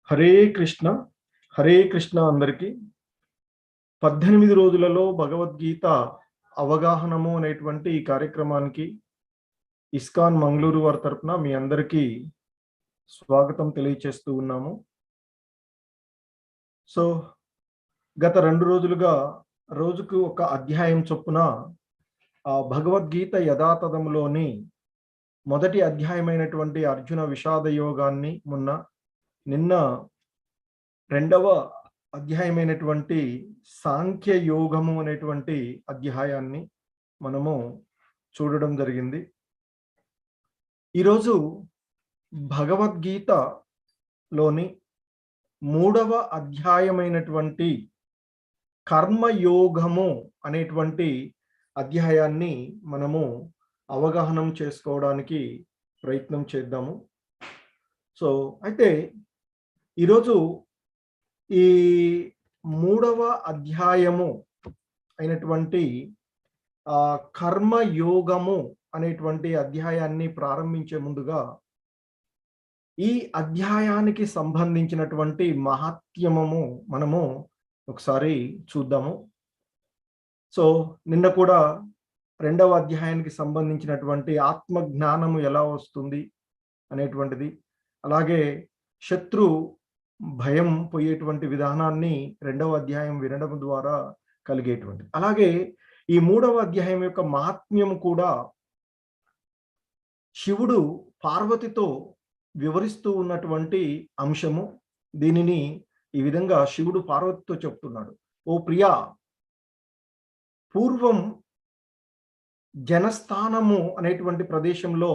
హరే కృష్ణ హరే కృష్ణ అందరికీ 18 రోజులలో భగవద్గీత అవగాహనము అనేటువంటి ఈ కార్యక్రమానికి ఇస్కాన్ మంగళూరు వారి తరపున మీ అందరికీ స్వాగతం తెలియచేస్తూ ఉన్నాము. సో గత 2 రోజులుగా రోజుకు ఒక అధ్యాయం చొప్పున భగవద్గీత యథాతథంలోని మొదటి అధ్యాయమైనటువంటి అర్జున విషాద యోగాన్ని నిన్న రెండవ అధ్యాయమైనటువంటి సాంఖ్య యోగము అనేటువంటి అధ్యాయాన్ని మనము చూడడం జరిగింది. ఈరోజు భగవద్గీతలోని 3వ అధ్యాయమైనటువంటి కర్మయోగము అనేటువంటి అధ్యాయాన్ని మనము అవగాహన చేసుకోవడానికి ప్రయత్నం చేద్దాము. సో అయితే ఈరోజు ఈ 3వ అధ్యాయము అయినటువంటి కర్మయోగము అనేటువంటి అధ్యాయాన్ని ప్రారంభించే ముందుగా ఈ అధ్యాయానికి సంబంధించినటువంటి మహాత్మ్యము మనము ఒకసారి చూద్దాము. సో నిన్న కూడా 2వ అధ్యాయానికి సంబంధించినటువంటి ఆత్మ జ్ఞానము ఎలా వస్తుంది అనేటువంటిది, అలాగే శత్రు భయం పోయేటువంటి విధానాన్ని 2వ అధ్యాయం వినడం ద్వారా కలిగేటువంటిది. అలాగే ఈ 3వ అధ్యాయం యొక్క మహాత్మ్యము కూడా శివుడు పార్వతితో వివరిస్తూ ఉన్నటువంటి అంశము. దీనిని ఈ విధంగా శివుడు పార్వతితో చెప్తున్నాడు, ఓ ప్రియా, పూర్వం జనస్థానము అనేటువంటి ప్రదేశంలో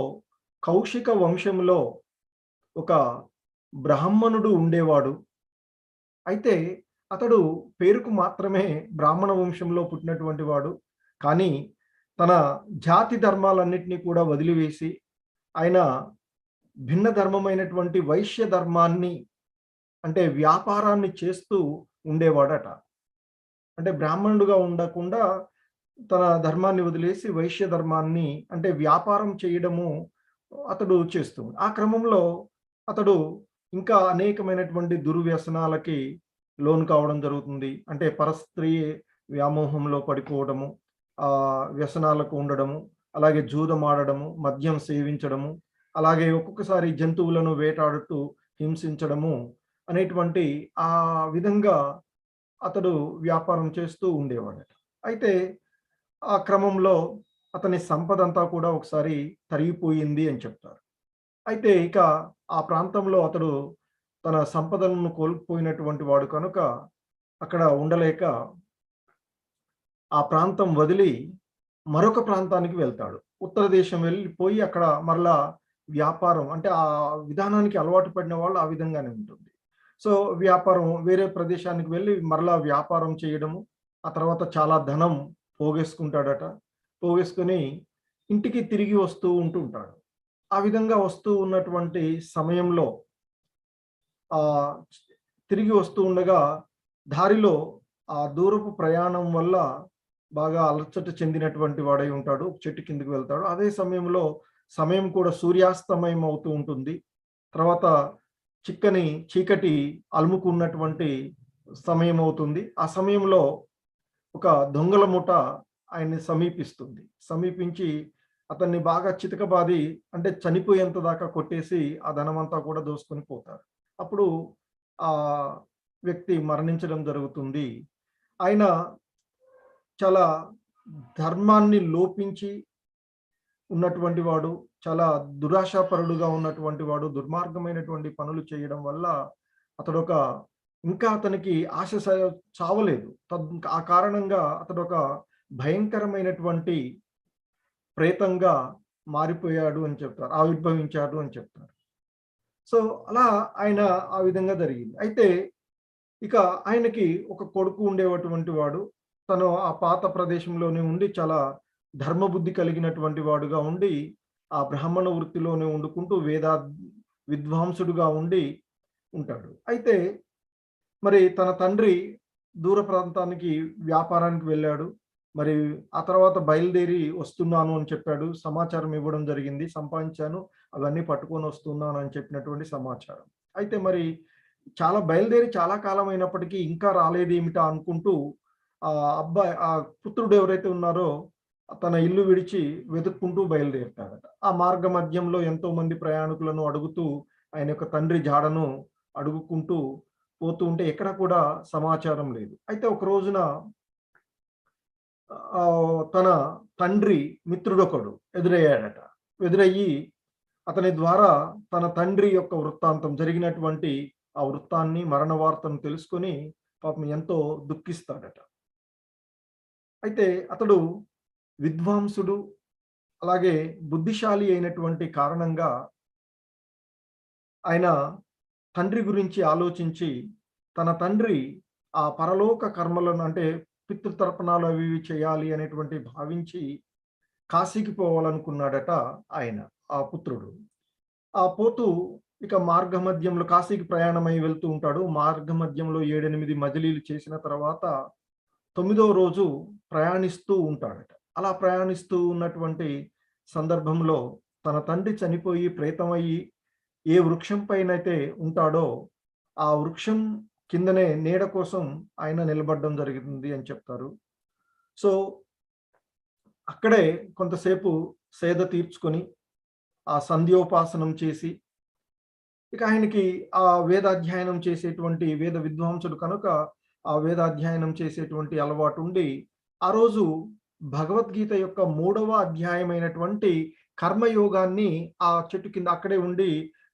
కౌశిక వంశంలో ఒక బ్రాహ్మణుడు ఉండేవాడు. అయితే అతడు పేరుకు మాత్రమే బ్రాహ్మణ వంశంలో పుట్టినటువంటి వాడు, కానీ తన జాతి ధర్మాలన్నింటినీ కూడా వదిలివేసి ఆయన భిన్న ధర్మమైనటువంటి వైశ్య ధర్మాన్ని, అంటే వ్యాపారాన్ని చేస్తూ ఉండేవాడట. అంటే బ్రాహ్మణుడుగా ఉండకుండా తన ధర్మాన్ని వదిలేసి వైశ్య ధర్మాన్ని, అంటే వ్యాపారం చేయడము అతడు చేస్తూ, ఆ క్రమంలో అతడు ఇంకా అనేకమైనటువంటి దుర్వ్యసనాలకి లోను కావడం జరుగుతుంది. అంటే పరస్త్రీ వ్యామోహంలో పడిపోవడము, వ్యసనాలకు ఉండడము, అలాగే జూదమాడడము, మద్యం సేవించడము, అలాగే ఒక్కొక్కసారి జంతువులను వేటాడుతూ హింసించడము అనేటువంటి ఆ విధంగా అతడు వ్యాపారం చేస్తూ ఉండేవాడట. అయితే ఆ క్రమంలో అతని సంపద అంతా కూడా ఒకసారి తరిగిపోయింది అని చెప్తారు. అయితే ఇక ఆ ప్రాంతంలో అతడు తన సంపదలను కోల్పోయినటువంటి వాడు కనుక అక్కడ ఉండలేక ఆ ప్రాంతం వదిలి మరొక ప్రాంతానికి వెళ్తాడు. ఉత్తర దేశం వెళ్ళిపోయి అక్కడ మరలా వ్యాపారం, అంటే ఆ విధానానికి అలవాటు పడిన వాళ్ళు ఆ విధంగానే ఉంటుంది. సో వ్యాపారం వేరే ప్రదేశానికి వెళ్ళి మరలా వ్యాపారం చేయడము, ఆ తర్వాత చాలా ధనం పోగేసుకుంటాడట. పోగేసుకొని ఇంటికి తిరిగి వస్తూ ఉంటుంటాడు. ఆ విధంగా వస్తూ ఉన్నటువంటి సమయంలో తిరిగి వస్తూ ఉండగా దారిలో ఆ దూరపు ప్రయాణం వల్ల బాగా అలసట చెందినటువంటి వాడై ఉంటాడు. చెట్టు కిందకి వెళ్తాడు. అదే సమయంలో సమయం కూడా సూర్యాస్తమయం అవుతూ ఉంటుంది. తర్వాత చిక్కని చీకటి అలుముకున్నటువంటి సమయం అవుతుంది. ఆ సమయంలో ఒక దొంగల ముఠ ఆయన్ని సమీపించి అతన్ని బాగా చితకబాది, అంటే చనిపోయేంత దాకా కొట్టేసి ఆ ధనమంతా కూడా దోసుకొని పోతారు. అప్పుడు ఆ వ్యక్తి మరణించడం జరుగుతుంది. ఆయన చాలా ధర్మాన్ని లోపించి ఉన్నటువంటి వాడు, చాలా దురాశాపరుడుగా ఉన్నటువంటి వాడు, దుర్మార్గమైనటువంటి పనులు చేయడం వల్ల ఇంకా అతనికి ఆశ చావలేదు. ఆ కారణంగా అతడు ఒక భయంకరమైనటువంటి ప్రేతంగా మారిపోయాడు అని చెప్తారు, ఆవిర్భవించాడు అని చెప్తారు. సో అలా ఆయన ఆ విధంగా జరిగింది. అయితే ఇక ఆయనకి ఒక కొడుకు ఉండేటువంటి వాడు. తను ఆ పాత ప్రదేశంలోనే ఉండి చాలా ధర్మబుద్ధి కలిగినటువంటి వాడుగా ఉండి ఆ బ్రాహ్మణ వృత్తిలోనే వండుకుంటూ విద్వాంసుడుగా ఉంటాడు. అయితే మరి తన తండ్రి దూర ప్రాంతానికి వ్యాపారానికి వెళ్ళాడు. మరి ఆ తర్వాత బయలుదేరి వస్తున్నాను అని చెప్పాడు. సమాచారం ఇవ్వడం జరిగింది. సంపాదించాను, అవన్నీ పట్టుకొని వస్తున్నాను అని చెప్పినటువంటి సమాచారం. అయితే మరి చాలా బయలుదేరి చాలా కాలం అయినప్పటికీ ఇంకా రాలేదేమిటా అనుకుంటూ ఆ పుత్రుడు ఎవరైతే ఉన్నారో తన ఇల్లు విడిచి వెతుక్కుంటూ బయలుదేరుతాడట. ఆ మార్గ మధ్యంలో ఎంతోమంది ప్రయాణికులను అడుగుతూ ఆయన యొక్క తండ్రి జాడను అడుగుకుంటూ పోతూ ఉంటే ఎక్కడ కూడా సమాచారం లేదు. అయితే ఒక రోజున తన తండ్రి మిత్రుడొకడు ఎదురయ్యాడట. ఎదురయ్యి అతని ద్వారా తన తండ్రి యొక్క వృత్తాంతం జరిగినటువంటి ఆ వృత్తాన్ని, మరణ వార్తను తెలుసుకొని పాపం ఎంతో దుఃఖిస్తాడట. అయితే అతడు విద్వాంసుడు, అలాగే బుద్ధిశాలి అయినటువంటి కారణంగా ఆయన తండ్రి గురించి ఆలోచించి, తన తండ్రి ఆ పరలోక కర్మలను అంటే పితృతర్పణాలు అవి ఇవి చేయాలి అనేటువంటి భావించి కాశీకి పోవాలనుకున్నాడట ఆయన, ఆ పుత్రుడు. ఆ పోతూ ఇక మార్గమధ్యంలో కాశీకి ప్రయాణమై వెళ్తూ ఉంటాడు. మార్గమధ్యంలో 7, 8 మజిలీలు చేసిన తర్వాత 9వ రోజు ప్రయాణిస్తూ ఉంటాడట. అలా ప్రయాణిస్తూ ఉన్నటువంటి సందర్భంలో తన తండ్రి చనిపోయి ప్రేతమయ్యి ఏ వృక్షం పైనైతే ఉంటాడో, ఆ వృక్షం కిందనే నీడ కోసం ఆయన నిలబడడం జరిగింది అని చెప్తారు. సో, అక్కడే కొంతసేపు సేద తీర్చుకొని, ఆ సంధ్యోపాసనం చేసి, ఇక ఆయనకి ఆ వేదాధ్యయనం చేసేటువంటి వేద విద్వాంసుడు కనుక, ఆ వేదాధ్యయనం చేసేటువంటి అలవాటుండి, ఆ రోజు భగవద్గీత యొక్క 3వ అధ్యాయమైనటువంటి కర్మయోగాన్ని ఆ చెట్టు కింద అక్కడే ఉండి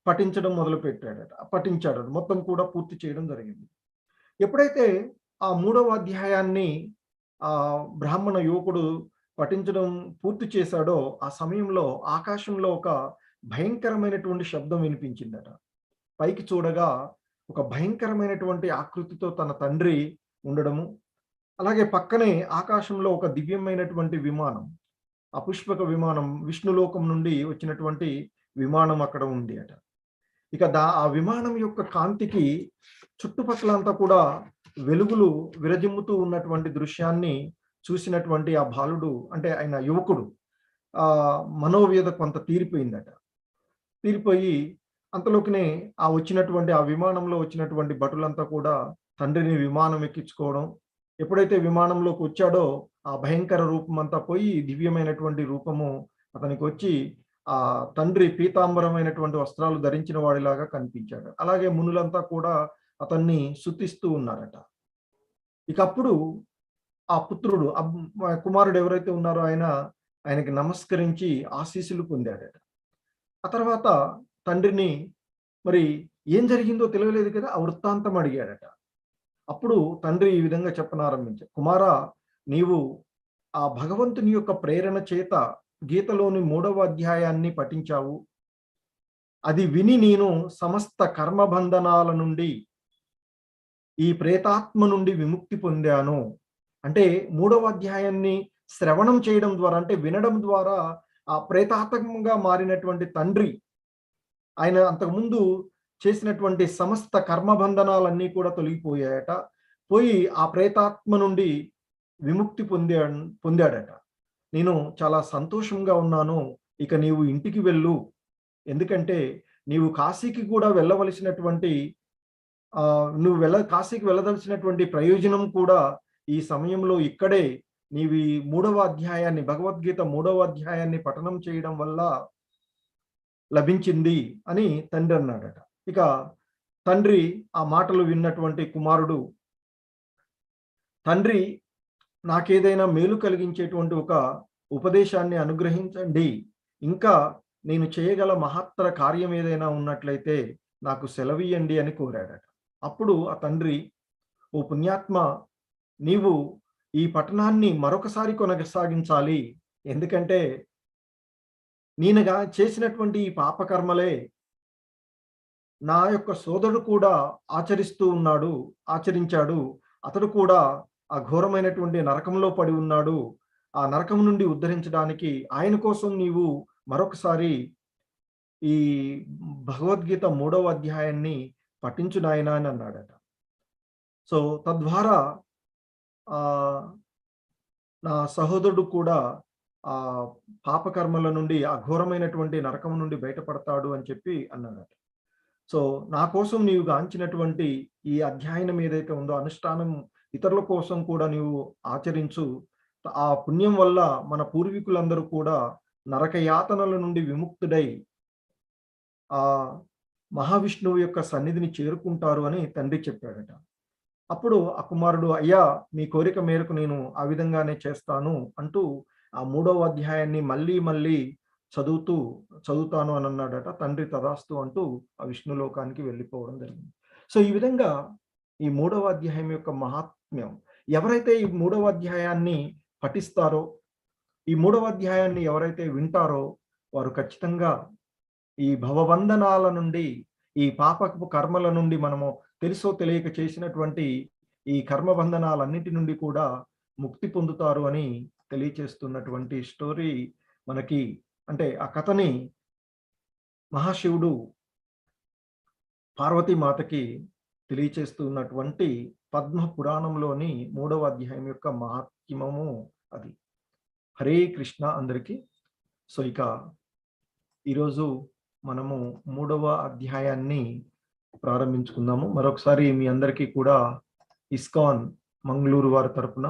పఠించడం మొదలుపెట్టాడట. పఠించాడట. మొత్తం కూడా పూర్తి చేయడం జరిగింది. ఎప్పుడైతే ఆ 3వ అధ్యాయాన్ని బ్రాహ్మణ యువకుడు పఠించడం పూర్తి చేశాడో, ఆ సమయంలో ఆకాశంలో ఒక భయంకరమైనటువంటి శబ్దం వినిపించిందట. పైకి చూడగా ఒక భయంకరమైనటువంటి ఆకృతితో తన తండ్రి ఉండడము, అలాగే పక్కనే ఆకాశంలో ఒక దివ్యమైనటువంటి విమానం, అపుష్పక విమానం, విష్ణులోకం నుండి వచ్చినటువంటి విమానం అక్కడ ఉంది అట. ఇక ఆ విమానం యొక్క కాంతికి చుట్టుపక్కలంతా కూడా వెలుగులు విరజిమ్ముతూ ఉన్నటువంటి దృశ్యాన్ని చూసినటువంటి ఆ బాలుడు అంటే ఆయన యువకుడు మనోవ్యధ కొంత తీరిపోయిందట. తీరిపోయి అంతలోకినే వచ్చినటువంటి ఆ విమానంలో వచ్చినటువంటి భటులంతా కూడా తండ్రిని విమానం ఎక్కించుకోవడం. ఎప్పుడైతే విమానంలోకి వచ్చాడో ఆ భయంకర రూపం అంతా పోయి దివ్యమైనటువంటి రూపము అతనికి వచ్చి ఆ తండ్రి పీతాంబరమైనటువంటి వస్త్రాలు ధరించిన వాడిలాగా కనిపించాడు. అలాగే మునులంతా కూడా అతన్ని స్తుతిస్తూ ఉన్నారట. ఇక అప్పుడు ఆ పుత్రుడు కుమారుడు ఎవరైతే ఉన్నారో ఆయనకి నమస్కరించి ఆశీస్సులు పొందాడట. ఆ తర్వాత తండ్రిని మరి ఏం జరిగిందో తెలియలేదు కదా, ఆ వృత్తాంతం అడిగాడట. అప్పుడు తండ్రి ఈ విధంగా చెప్పనారంభించాడు. కుమారా, నీవు ఆ భగవంతుని యొక్క ప్రేరణ చేత గీతలోని 3వ అధ్యాయాన్ని పఠించావు. అది విని నేను సమస్త కర్మబంధనాల నుండి ఈ ప్రేతాత్మ నుండి విముక్తి పొందాను. అంటే 3వ అధ్యాయాన్ని శ్రవణం చేయడం ద్వారా అంటే వినడం ద్వారా ఆ ప్రేతాత్మగా మారినటువంటి తండ్రి ఆయన అంతకుముందు చేసినటువంటి సమస్త కర్మబంధనాలన్నీ కూడా తొలగిపోయాయట. పోయి ఆ ప్రేతాత్మ నుండి విముక్తి పొందాడట. నేను చాలా సంతోషంగా ఉన్నాను. ఇక నీవు ఇంటికి వెళ్ళు. ఎందుకంటే నీవు కాశీకి కూడా వెళ్ళవలసినటువంటి కాశీకి వెళ్ళదలసినటువంటి ప్రయోజనం కూడా ఈ సమయంలో ఇక్కడే నీవు ఈ 3వ అధ్యాయాన్ని భగవద్గీత 3వ అధ్యాయాన్ని పఠనం చేయడం వల్ల లభించింది అని తండ్రి అన్నాడట. ఇక తండ్రి ఆ మాటలు విన్నటువంటి కుమారుడు, తండ్రి నాకేదైనా మేలు కలిగించేటువంటి ఒక ఉపదేశాన్ని అనుగ్రహించండి. ఇంకా నేను చేయగల మహత్తర కార్యం ఏదైనా ఉన్నట్లయితే నాకు సెలవియ్యండి అని కోరాడట. అప్పుడు ఆ తండ్రి, ఓ పుణ్యాత్మ, నీవు ఈ పఠనాన్ని మరొకసారి కొనసాగించాలి. ఎందుకంటే నేనుగా చేసినటువంటి ఈ పాపకర్మలే నా యొక్క సోదరుడు కూడా ఆచరించాడు. అతడు కూడా ఆ ఘోరమైనటువంటి నరకంలో పడి ఉన్నాడు. ఆ నరకం నుండి ఉద్ధరించడానికి ఆయన కోసం నీవు మరొకసారి ఈ భగవద్గీత 3వ అధ్యాయాన్ని పఠించు నాయనా అని అన్నాడట. సో తద్వారా నా సహోదరుడు కూడా ఆ పాపకర్మల నుండి ఆ ఘోరమైనటువంటి నరకం నుండి బయటపడతాడు అని చెప్పి అన్నాడట. సో నా కోసం నీవు గాంచినటువంటి ఈ అధ్యయనం ఏదైతే ఉందో అనుష్ఠానం ఇతరుల కోసం కూడా నీవు ఆచరించు. ఆ పుణ్యం వల్ల మన పూర్వీకులందరూ కూడా నరక యాతనల నుండి విముక్తుడై ఆ మహావిష్ణువు యొక్క సన్నిధిని చేరుకుంటారు అని తండ్రి చెప్పాడట. అప్పుడు ఆ కుమారుడు, అయ్యా మీ కోరిక మేరకు నేను ఆ విధంగానే చేస్తాను అంటూ ఆ 3వ అధ్యాయాన్ని మళ్ళీ మళ్ళీ చదువుతూ చదువుతాను అని అన్నాడట. తండ్రి తదాస్తు అంటూ ఆ విష్ణు లోకానికి వెళ్ళిపోవడం జరిగింది. సో ఈ విధంగా ఈ 3వ అధ్యాయం యొక్క మహాత్మ్యం, ఎవరైతే ఈ 3వ అధ్యాయాన్ని పఠిస్తారో, ఈ 3వ అధ్యాయాన్ని ఎవరైతే వింటారో వారు ఖచ్చితంగా ఈ భవబంధనాల నుండి, ఈ పాపపు కర్మల నుండి మనము తెలుసో తెలియక చేసినటువంటి ఈ కర్మబంధనాలన్నిటి నుండి కూడా ముక్తి పొందుతారు అని తెలియచేస్తున్నటువంటి స్టోరీ మనకి, అంటే ఆ కథని మహాశివుడు పార్వతీమాతకి తెలియచేస్తున్నటువంటి పద్మ పురాణంలోని 3వ అధ్యాయం యొక్క మహాత్మ్యము అది. హరే కృష్ణ అందరికీ. సో ఇక ఈరోజు మనము 3వ అధ్యాయాన్ని ప్రారంభించుకుందాము. మరొకసారి మీ అందరికీ కూడా ఇస్కాన్ మంగళూరు వారి తరపున,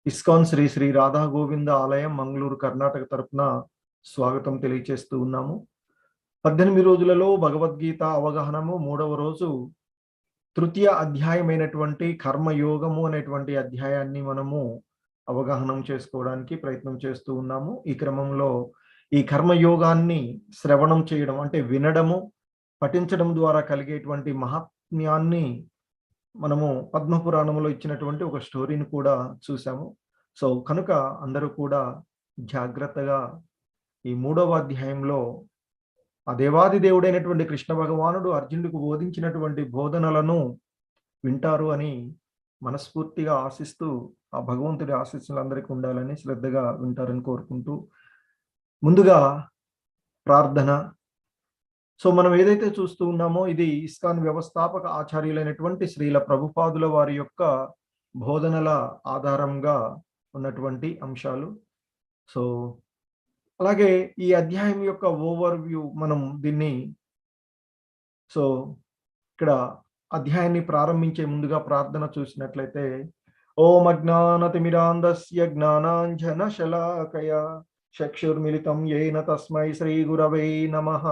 ఇస్కాన్ శ్రీ శ్రీ రాధా గోవింద ఆలయం మంగళూరు కర్ణాటక తరపున స్వాగతం తెలియచేస్తూ ఉన్నాము. 18 రోజులలో భగవద్గీత అవగాహనము 3వ రోజు తృతీయ అధ్యాయమైనటువంటి కర్మయోగము అనేటువంటి అధ్యాయాన్ని మనము అవగాహనం చేసుకోవడానికి ప్రయత్నం చేస్తూ ఉన్నాము. ఈ క్రమంలో ఈ కర్మయోగాన్ని శ్రవణం చేయడం అంటే వినడము, పఠించడం ద్వారా కలిగేటువంటి మహాత్మ్యాన్ని మనము పద్మపురాణంలో ఇచ్చినటువంటి ఒక స్టోరీని కూడా చూసాము. సో కనుక అందరూ కూడా జాగ్రత్తగా ఈ 3వ అధ్యాయంలో ఆ దేవాది దేవుడైనటువంటి కృష్ణ భగవానుడు అర్జునుడికి బోధించినటువంటి బోధనలను వింటారు అని మనస్ఫూర్తిగా ఆశిస్తూ, ఆ భగవంతుడి ఆశీస్సులు అందరికీ ఉండాలని శ్రద్ధగా వింటారని కోరుకుంటూ, ముందుగా ప్రార్థన. సో మనం ఏదైతే చూస్తూ ఉన్నామో ఇది ఇస్కాన్ వ్యవస్థాపక ఆచార్యులైనటువంటి శ్రీల ప్రభుపాదుల వారి యొక్క బోధనల ఆధారంగా ఉన్నటువంటి అంశాలు. సో అలాగే ఈ అధ్యాయం యొక్క ఓవర్ వ్యూ మనం దీన్ని, సో ఇక్కడ అధ్యాయాన్ని ప్రారంభించే ముందుగా ప్రార్థన చూసినట్లయితే, ఓం అజ్ఞానతిమిరాంధస్య జ్ఞానాంజన శలాకయ చక్షుర్మిలితం యేన తస్మై శ్రీ గురవే నమః.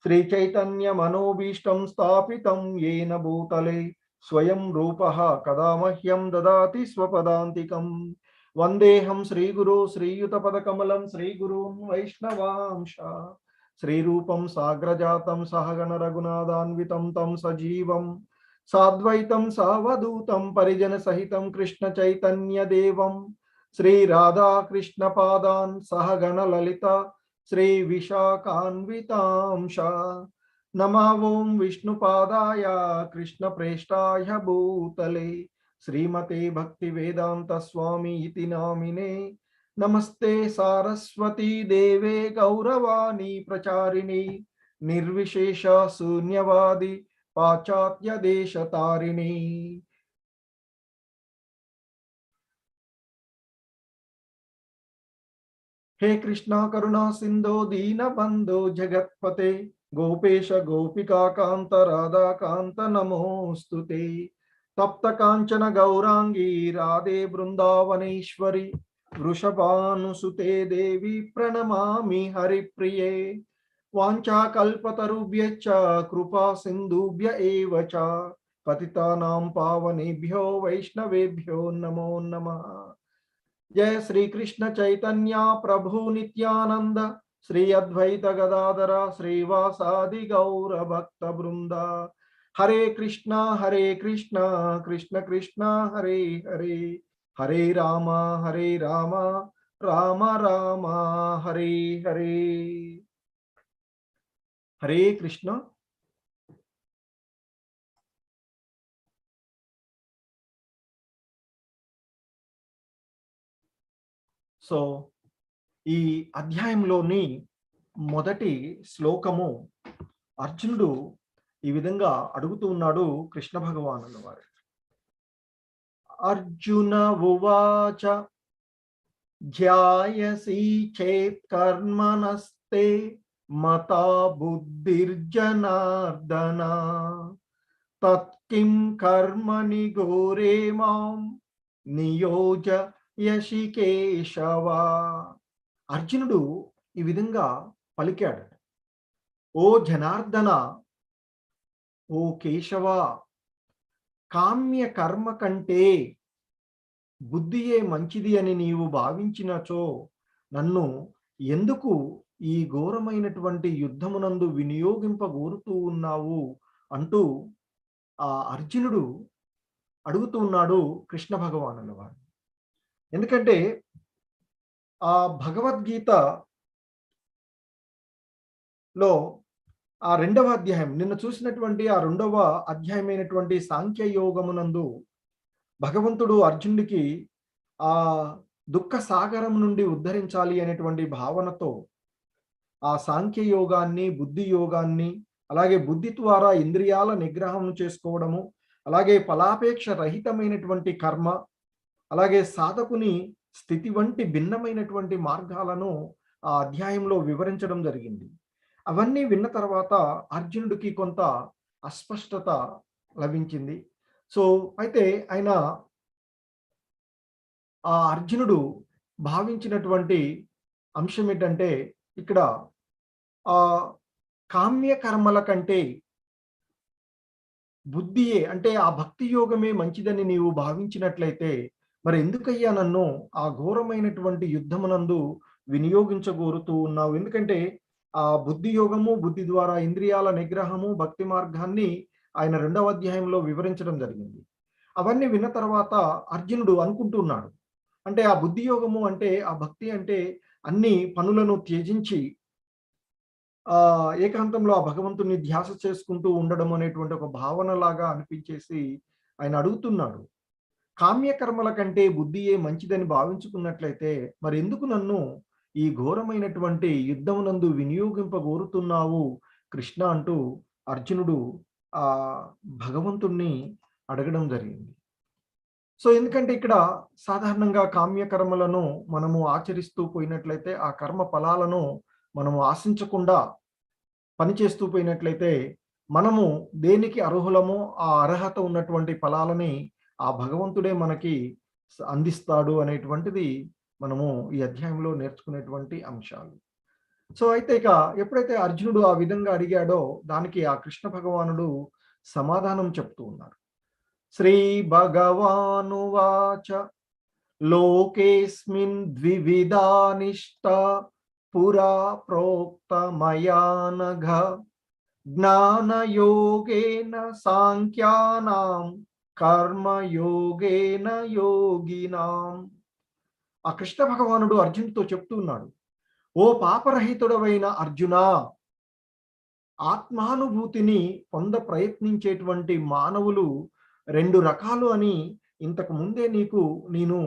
శ్రీ చైతన్య మనోభీష్టం స్థాపితం యేన భూతలే స్వయం రూపః కదా మహ్యం దదాతి స్వపదాంతికం. వందేహం శ్రీగురు శ్రీయుతపదకమలం శ్రీగురూన్ వైష్ణవాంశ శ్రీరూపం సాగ్రజాతం సహగణ రఘునాథాన్వితం తం సజీవం సాద్వైతం సావధూతం పరిజన సహితం కృష్ణ చైతన్య దేవం శ్రీ రాధా కృష్ణ పాదాన్ సహగణ లలిత శ్రీ విశాఖాన్వితాంశ. నమో ఓం విష్ణుపాదాయ కృష్ణ ప్రేష్టాయ భూతలే శ్రీమతే భక్తి వేదాంత స్వామి ఇతి నామినే. నమస్తే సారస్వతీ దేవే గౌరవాణి ప్రచారిణి నిర్విశేష శూన్యవాది పాశ్చాత్య దేశ తారిణి. हे कृष्णा करुणा सिंधो दीन बंधो जगत्पते गोपेश गोपिका कांत राधा कांत नमोस्तुते. तप्त कांचन गौरांगी राधे वृंदावनेश्वरी वृषभानुसुते देवी प्रणमामि हरिप्रिये. वाञ्छाकल्पतरुभ्यश्च कृपा सिन्धुभ्य एव च पतितानां पावनेभ्यो वैष्णवेभ्यो नमो नमः. जय श्री कृष्ण चैतन्य प्रभु नित्यानंद श्री अद्वैत गदाधर श्रीवासादि गौर भक्त वृंद. हरे कृष्णा कृष्ण कृष्ण हरे हरे हरे राम राम राम हरे हरे. हरे कृष्ण. సో ఈ అధ్యాయంలోని మొదటి శ్లోకము అర్జునుడు ఈ విధంగా అడుగుతూ ఉన్నాడు కృష్ణ భగవానుల వారు. అర్జున ఉవాచ ధ్యాయసి చేత్ కర్మణస్తే మతా బుద్ధిర్జనార్దన తత్కిం కర్మని ఘోరే మాం నియోజయసి కేశవ. అర్జునుడు ఈ విధంగా పలికాడు. ఓ జనార్దన, ఓ కేశవ, కామ్య కర్మ కంటే బుద్ధియే మంచిది అని నీవు భావించినచో నన్ను ఎందుకు ఈ ఘోరమైనటువంటి యుద్ధమునందు వినియోగింపగోరుతూ ఉన్నావు అంటూ ఆ అర్జునుడు అడుగుతూ ఉన్నాడు కృష్ణ భగవానుల వారు. ఎందుకంటే ఆ భగవద్గీతలో ఆ 2వ అధ్యాయం, నిన్న చూసినటువంటి ఆ 2వ అధ్యాయమైనటువంటి సాంఖ్య యోగమునందు భగవంతుడు అర్జునుడికి ఆ దుఃఖ సాగరం నుండి ఉద్ధరించాలి అనేటువంటి భావనతో ఆ సాంఖ్య యోగాన్ని, బుద్ధి యోగాన్ని, అలాగే బుద్ధి ద్వారా ఇంద్రియాల నిగ్రహం చేసుకోవడము, అలాగే ఫలాపేక్ష రహితమైనటువంటి కర్మ, అలాగే సాధకుని స్థితి వంటి భిన్నమైనటువంటి మార్గాలను ఆ అధ్యాయంలో వివరించడం జరిగింది. అవన్నీ విన్న తర్వాత అర్జునుడికి కొంత అస్పష్టత లభించింది. సో అయితే ఆయన ఆ అర్జునుడు భావించినటువంటి అంశం ఏంటంటే, ఇక్కడ ఆ కామ్య కర్మల కంటే బుద్ధియే, అంటే ఆ భక్తి యోగమే మంచిదని నీవు భావించినట్లయితే మరి ఎందుకయ్యా నన్ను ఆ ఘోరమైనటువంటి యుద్ధమునందు వినియోగించగోరుతూ ఉన్నావు? ఎందుకంటే ఆ బుద్ధి యోగము, బుద్ధి ద్వారా ఇంద్రియాల నిగ్రహము, భక్తి మార్గాన్ని ఆయన 2వ అధ్యాయంలో వివరించడం జరిగింది. అవన్నీ విన్న తర్వాత అర్జునుడు అనుకుంటున్నాడు, అంటే ఆ బుద్ధి యోగము అంటే, ఆ భక్తి అంటే అన్ని పనులను త్యజించి ఏకాంతంలో ఆ భగవంతుని ధ్యాస చేసుకుంటూ ఉండడం అనేటువంటి ఒక భావనలాగా అనిపించేసి ఆయన అడుగుతున్నాడు. కామ్యకర్మల కంటే బుద్ధియే మంచిదని భావించుకున్నట్లయితే మరి ఎందుకు నన్ను ఈ ఘోరమైనటువంటి యుద్ధమునందు వినియోగింపగోరుతున్నావు కృష్ణ అంటూ అర్జునుడు ఆ భగవంతుణ్ణి అడగడం జరిగింది. సో ఎందుకంటే ఇక్కడ సాధారణంగా కామ్య కర్మలను మనము ఆచరిస్తూ పోయినట్లయితే ఆ కర్మ ఫలాలను మనము ఆశించకుండా పనిచేస్తూ పోయినట్లయితే మనము దేనికి అర్హులమో ఆ అర్హత ఉన్నటువంటి ఫలాలని ఆ భగవంతుడే మనకి అందిస్తాడు అనేటువంటిది మనము ఈ అధ్యాయంలో నేర్చుకునేటువంటి అంశాలు. సో అయితే ఇక ఎప్పుడైతే అర్జునుడు ఆ విధంగా అడిగాడో దానికి ఆ కృష్ణ భగవానుడు సమాధానం చెప్తూ ఉన్నారు. శ్రీ భగవానువాచ లోకేస్మిన్ ద్వివిధా నిష్ట పురా ప్రోక్త మయా నఘ జ్ఞానయోగేన సాంఖ్యానాం కర్మయోగేన యోగినాం. ఆ కృష్ణ భగవానుడు అర్జునుడితో చెప్తూ ఉన్నాడు, ఓ పాపరహితుడవైన అర్జునా, ఆత్మానుభూతిని ప్రయత్నించేటువంటి మానవులు 2 రకాలు అని ఇంతకు ముందే నేను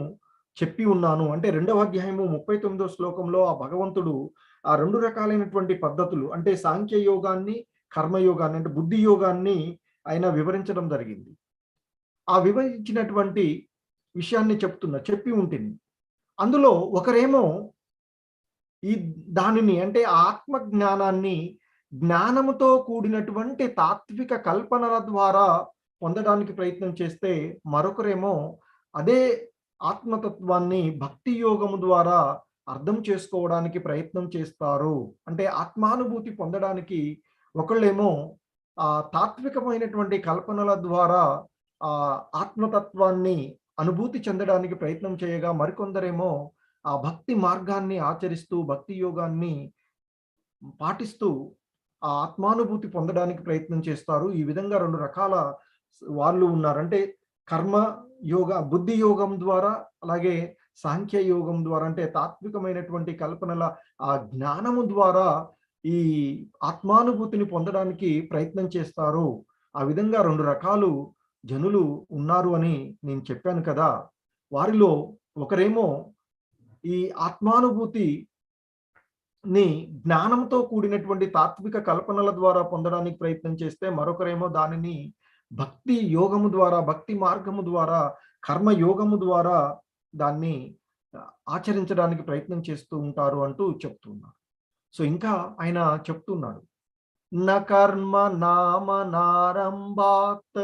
చెప్పి ఉన్నాను. అంటే 2వ అధ్యాయము 39వ శ్లోకంలో ఆ భగవంతుడు ఆ 2 రకాలైనటువంటి పద్ధతులు, అంటే సాంఖ్య యోగాన్ని, కర్మయోగాన్ని, అంటే బుద్ధి యోగాన్ని ఆయన వివరించడం జరిగింది. ఆ వివరించినటువంటి విషయాన్ని చెప్పి ఉంటుంది. అందులో ఒకరేమో ఈ దానిని, అంటే ఆత్మ జ్ఞానాన్ని జ్ఞానముతో కూడినటువంటి తాత్విక కల్పనల ద్వారా పొందడానికి ప్రయత్నం చేస్తే, మరొకరేమో అదే ఆత్మతత్వాన్ని భక్తి యోగము ద్వారా అర్థం చేసుకోవడానికి ప్రయత్నం చేస్తారు. అంటే ఆత్మానుభూతి పొందడానికి ఒకళ్ళేమో తాత్వికమైనటువంటి కల్పనల ద్వారా ఆత్మతత్వాన్ని అనుభూతి చెందడానికి ప్రయత్నం చేయగా, మరికొందరేమో ఆ భక్తి మార్గాన్ని ఆచరిస్తూ భక్తి యోగాన్ని పాటిస్తూ ఆ ఆత్మానుభూతి పొందడానికి ప్రయత్నం చేస్తారు. ఈ విధంగా 2 రకాల వాళ్ళు ఉన్నారు. అంటే కర్మ యోగ, బుద్ధి యోగం ద్వారా, అలాగే సాంఖ్య యోగం ద్వారా, అంటే తాత్వికమైనటువంటి కల్పనల ఆ జ్ఞానము ద్వారా ఈ ఆత్మానుభూతిని పొందడానికి ప్రయత్నం చేస్తారు. ఆ విధంగా 2 రకాలు జనులు ఉన్నారు అని నేను చెప్పాను కదా. వారిలో ఒకరేమో ఈ ఆత్మానుభూతిని జ్ఞానంతో కూడినటువంటి తాత్విక కల్పనల ద్వారా పొందడానికి ప్రయత్నం చేస్తే, మరొకరేమో దానిని భక్తి యోగము ద్వారా, భక్తి మార్గము ద్వారా, కర్మ యోగము ద్వారా దాన్ని ఆచరించడానికి ప్రయత్నం చేస్తూ ఉంటారు అంటూ చెప్తున్నారు. సో ఇంకా ఆయన చెప్తున్నాడు, న కర్మ నామ నారంభాత్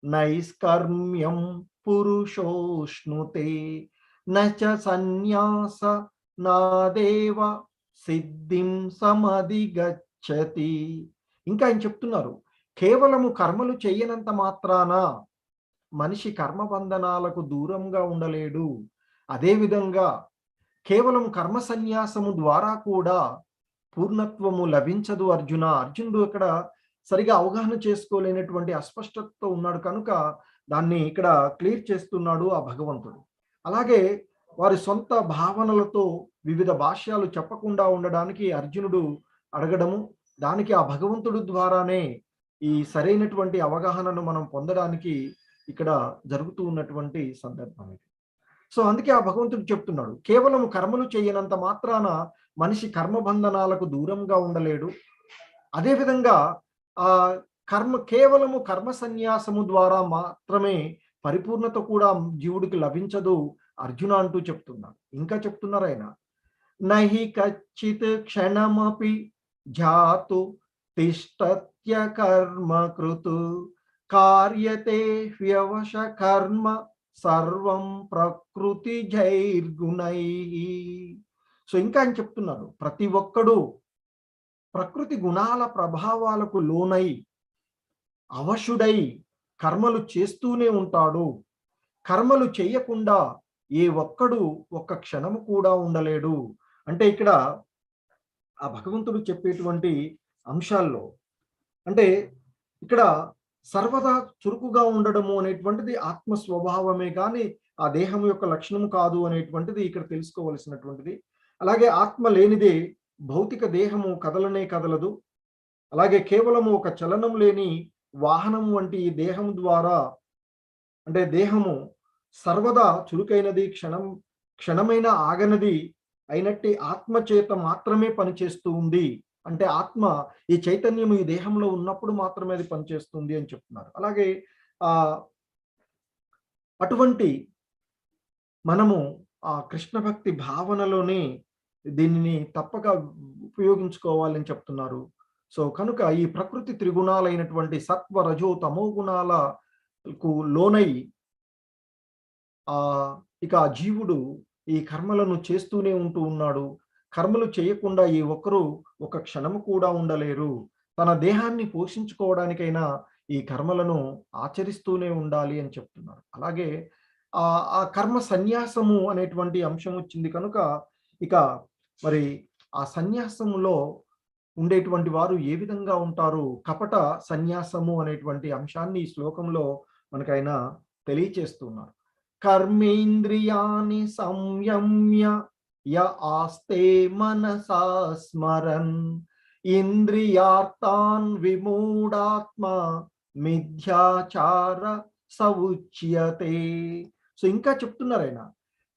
నైష్కర్మ్యం పురుషోష్ణుతే నచ సన్యాస నాదేవ సిద్ధిం సమధిగచ్చతి. ఇంకా ఆయన చెప్తున్నారు, కేవలము కర్మలు చేయనంత మాత్రాన మనిషి కర్మబంధనాలకు దూరంగా ఉండలేడు. అదేవిధంగా కేవలం కర్మ సన్యాసము ద్వారా కూడా పూర్ణత్వము లభించదు అర్జున. అర్జునుడు ఇక్కడ సరిగా అవగాహన చేసుకోలేనటువంటి అస్పష్టతతో ఉన్నాడు కనుక దాన్ని ఇక్కడ క్లియర్ చేస్తున్నాడు ఆ భగవంతుడు. అలాగే వారి సొంత భావనలతో వివిధ భాష్యాలు చెప్పకుండా ఉండడానికి అర్జునుడు అడగడము, దానికి ఆ భగవంతుడు ద్వారానే ఈ సరైనటువంటి అవగాహనను మనం పొందడానికి ఇక్కడ జరుగుతూ ఉన్నటువంటి సందర్భం ఇది. సో అందుకే ఆ భగవంతుడు చెప్తున్నాడు, కేవలం కర్మలు చేయనంత మాత్రాన మనిషి కర్మబంధనాలకు దూరంగా ఉండలేడు. అదేవిధంగా ఆ కేవలము కర్మ సన్యాసము ద్వారా మాత్రమే పరిపూర్ణత కూడా జీవుడికి లభించదు అర్జున అంటూ చెప్తున్నాడు. ఇంకా చెప్తున్నారు ఆయన, నహి కచ్చిత్ క్షణమపి జాతు తిష్టత్య కర్మ కృతు కార్యతే వ్యవశ కర్మ సర్వం ప్రకృతి జైర్గుణై. సో ఇంకా ఆయన చెప్తున్నారు, ప్రతి ఒక్కడు ప్రకృతి గుణాల ప్రభావాలకు లోనై అవశుడై కర్మలు చేస్తూనే ఉంటాడు. కర్మలు చేయకుండా ఏ ఒక్కడు ఒక్క క్షణము కూడా ఉండలేడు. అంటే ఇక్కడ ఆ భగవంతుడు చెప్పేటువంటి అంశాల్లో అంటే ఇక్కడ సర్వదా చురుకుగా ఉండడము అనేటువంటిది ఆత్మ స్వభావమే కానీ ఆ దేహం యొక్క లక్షణము కాదు అనేటువంటిది ఇక్కడ తెలుసుకోవలసినటువంటిది. అలాగే ఆత్మ లేనిదే భౌతిక దేహము కదలనే కదలదు. అలాగే కేవలము ఒక చలనం లేని వాహనం వంటి ఈ దేహం ద్వారా అంటే దేహము సర్వదా చురుకైనది, క్షణమైన ఆగనది అయినట్టి ఆత్మ చేత మాత్రమే పనిచేస్తూ ఉంది. అంటే ఆత్మ ఈ చైతన్యం ఈ దేహంలో ఉన్నప్పుడు మాత్రమే అది పనిచేస్తుంది అని చెప్తున్నారు. అలాగే అటువంటి మనము ఆ కృష్ణ భక్తి భావనలోనే దీనిని తప్పక ఉపయోగించుకోవాలని చెప్తున్నారు. సో కనుక ఈ ప్రకృతి త్రిగుణాలైనటువంటి సత్వ రజో తమో గుణాలకు లోనై ఇక ఆ జీవుడు ఈ కర్మలను చేస్తూనే ఉంటూ ఉన్నాడు. కర్మలు చేయకుండా ఏ ఒక్కరూ ఒక క్షణము కూడా ఉండలేరు. తన దేహాన్ని పోషించుకోవడానికైనా ఈ కర్మలను ఆచరిస్తూనే ఉండాలి అని చెప్తున్నారు. అలాగే ఆ కర్మ సన్యాసము అనేటువంటి అంశం వచ్చింది కనుక ఇక మరి ఆ సన్యాసములో ఉండేటువంటి వారు ఏ విధంగా ఉంటారు, కపట సన్యాసము అనేటువంటి అంశాన్ని ఈ శ్లోకంలో మనకైనా తెలియచేస్తున్నారు. కర్మేంద్రియాని సంయమ్య య ఆస్తే మనసా స్మరన్ ఇంద్రియార్థాన్ విమూఢాత్మ మిథ్యాచార సవుచ్యతే. సో ఇంకా చెప్తున్నారు ఆయన,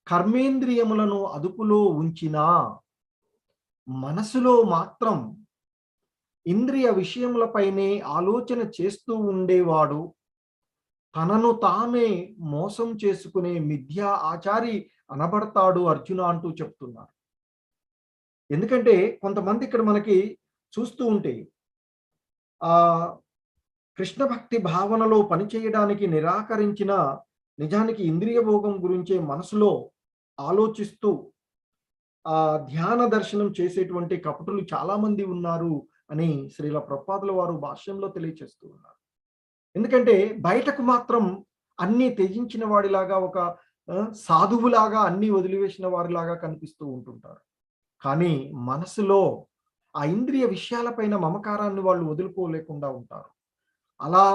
కర్మేంద్రియములను అదుపులో ఉంచినా మనసులో మాత్రం ఇంద్రియ విషయములపైనే ఆలోచన చేస్తూ ఉండేవాడు తనను తానే మోసం చేసుకునే మిథ్యా ఆచారి అనబడతాడు అర్జున అంటూ చెప్తున్నారు. ఎందుకంటే కొంతమంది ఇక్కడ మనకి చూస్తూ ఉంటే ఆ కృష్ణ భక్తి భావనలో పనిచేయడానికి నిరాకరించిన నిజానికి ఇంద్రియ భోగం గురించే మనసులో ఆలోచిస్తూ ఆ ధ్యాన దర్శనం చేసేటువంటి కపటులు చాలా మంది ఉన్నారు అని శ్రీల ప్రభుపాదుల వారు భాష్యంలో తెలియచేస్తూ ఉన్నారు. ఎందుకంటే బయటకు మాత్రం అన్ని త్యజించిన వాడిలాగా ఒక సాధువులాగా అన్ని వదిలివేసిన వారిలాగా కనిపిస్తూ ఉంటుంటారు. కానీ మనసులో ఆ ఇంద్రియ విషయాలపైన మమకారాన్ని వాళ్ళు వదులుకోలేకుండా ఉంటారు. అలా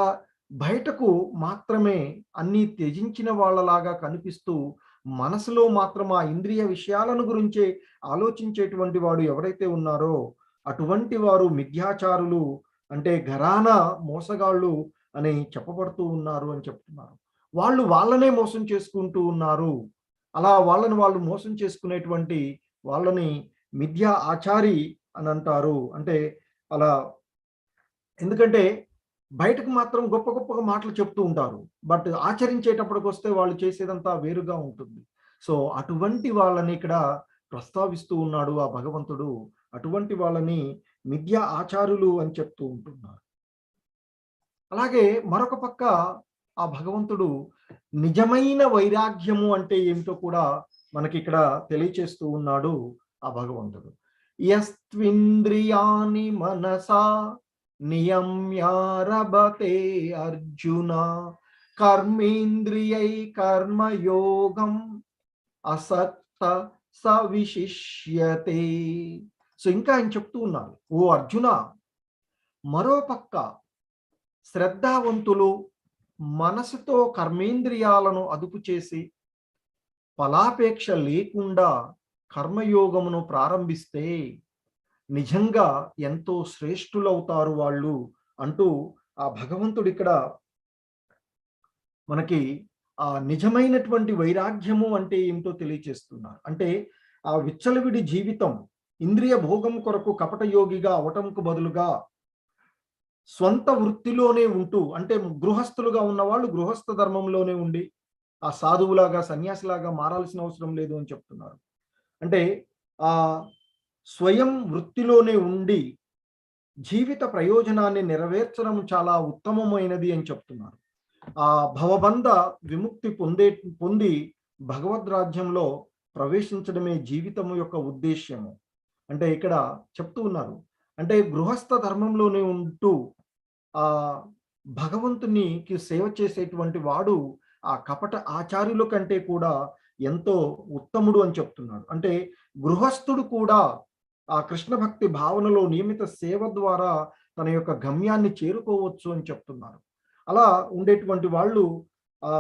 బయటకు మాత్రమే అన్ని త్యజించిన వాళ్ళలాగా కనిపిస్తూ మనసులో మాత్రం ఆ ఇంద్రియ విషయాలను గురించే ఆలోచించేటువంటి వాడు ఎవరైతే ఉన్నారో అటువంటి వారు మిథ్యాచారులు, అంటే ఘరానా మోసగాళ్ళు అని చెప్పబడుతూ ఉన్నారు అని చెప్తున్నారు. వాళ్ళు వాళ్ళనే మోసం చేసుకుంటూ ఉన్నారు. అలా వాళ్ళు మోసం చేసుకునేటువంటి వాళ్ళని మిథ్యా ఆచారి అని అంటారు. అంటే అలా ఎందుకంటే బయటకు మాత్రం గొప్ప గొప్పగా మాటలు చెప్తూ ఉంటారు, బట్ ఆచరించేటప్పటికి వస్తే వాళ్ళు చేసేదంతా వేరుగా ఉంటుంది. సో అటువంటి వాళ్ళని ఇక్కడ ప్రస్తావిస్తూ ఉన్నాడు ఆ భగవంతుడు. అటువంటి వాళ్ళని మిథ్యా ఆచారులు అని చెప్తూ ఉంటున్నారు. అలాగే మరొక పక్క ఆ భగవంతుడు నిజమైన వైరాగ్యము అంటే ఏమిటో కూడా మనకి ఇక్కడ తెలియచేస్తూ ఉన్నాడు ఆ భగవంతుడు. యస్త్వింద్రియాని మనసా నియమ్యారభతే అర్జున కర్మేంద్రియై కర్మయోగం అసక్త సవిశిష్యతే. సో ఇంకా ఆయన చెప్తూ ఉన్నారు, ఓ అర్జున, మరోపక్క శ్రద్ధావంతులు మనసుతో కర్మేంద్రియాలను అదుపు చేసి ఫలాపేక్ష లేకుండా కర్మయోగమును ప్రారంభిస్తే నిజంగా ఎంతో శ్రేష్ఠులవుతారు వాళ్ళు అంటూ ఆ భగవంతుడు ఇక్కడ మనకి ఆ నిజమైనటువంటి వైరాగ్యము అంటే ఏమిటో తెలియచేస్తున్నారు. అంటే ఆ విచ్చలవిడి జీవితం ఇంద్రియ భోగం కొరకు కపట యోగిగా అవటంకు బదులుగా స్వంత వృత్తిలోనే ఉంటూ, అంటే గృహస్థులుగా ఉన్నవాళ్ళు గృహస్థ ధర్మంలోనే ఉండి ఆ సాధువులాగా సన్యాసిలాగా మారాల్సిన అవసరం లేదు అని చెప్తున్నారు. అంటే ఆ స్వయం వృత్తిలోనే ఉండి జీవిత ప్రయోజనాన్ని నెరవేర్చడం చాలా ఉత్తమమైనది అని చెప్తున్నారు. ఆ భవబంధ విముక్తి పొంది భగవద్ రాజ్యంలో ప్రవేశించడమే జీవితం యొక్క ఉద్దేశ్యము. అంటే ఇక్కడ చెప్తూ ఉన్నారు, అంటే గృహస్థ ధర్మంలోనే ఉంటూ ఆ భగవంతునికి సేవ చేసేటువంటి వాడు ఆ కపట ఆచార్యుల కంటే కూడా ఎంతో ఉత్తముడు అని చెప్తున్నాడు. అంటే గృహస్థుడు కూడా ఆ కృష్ణ భక్తి భావనలో నియమిత సేవ ద్వారా తన యొక్క గమ్యాన్ని చేరుకోవచ్చు అని చెప్తున్నారు. అలా ఉండేటువంటి వాళ్ళు ఆ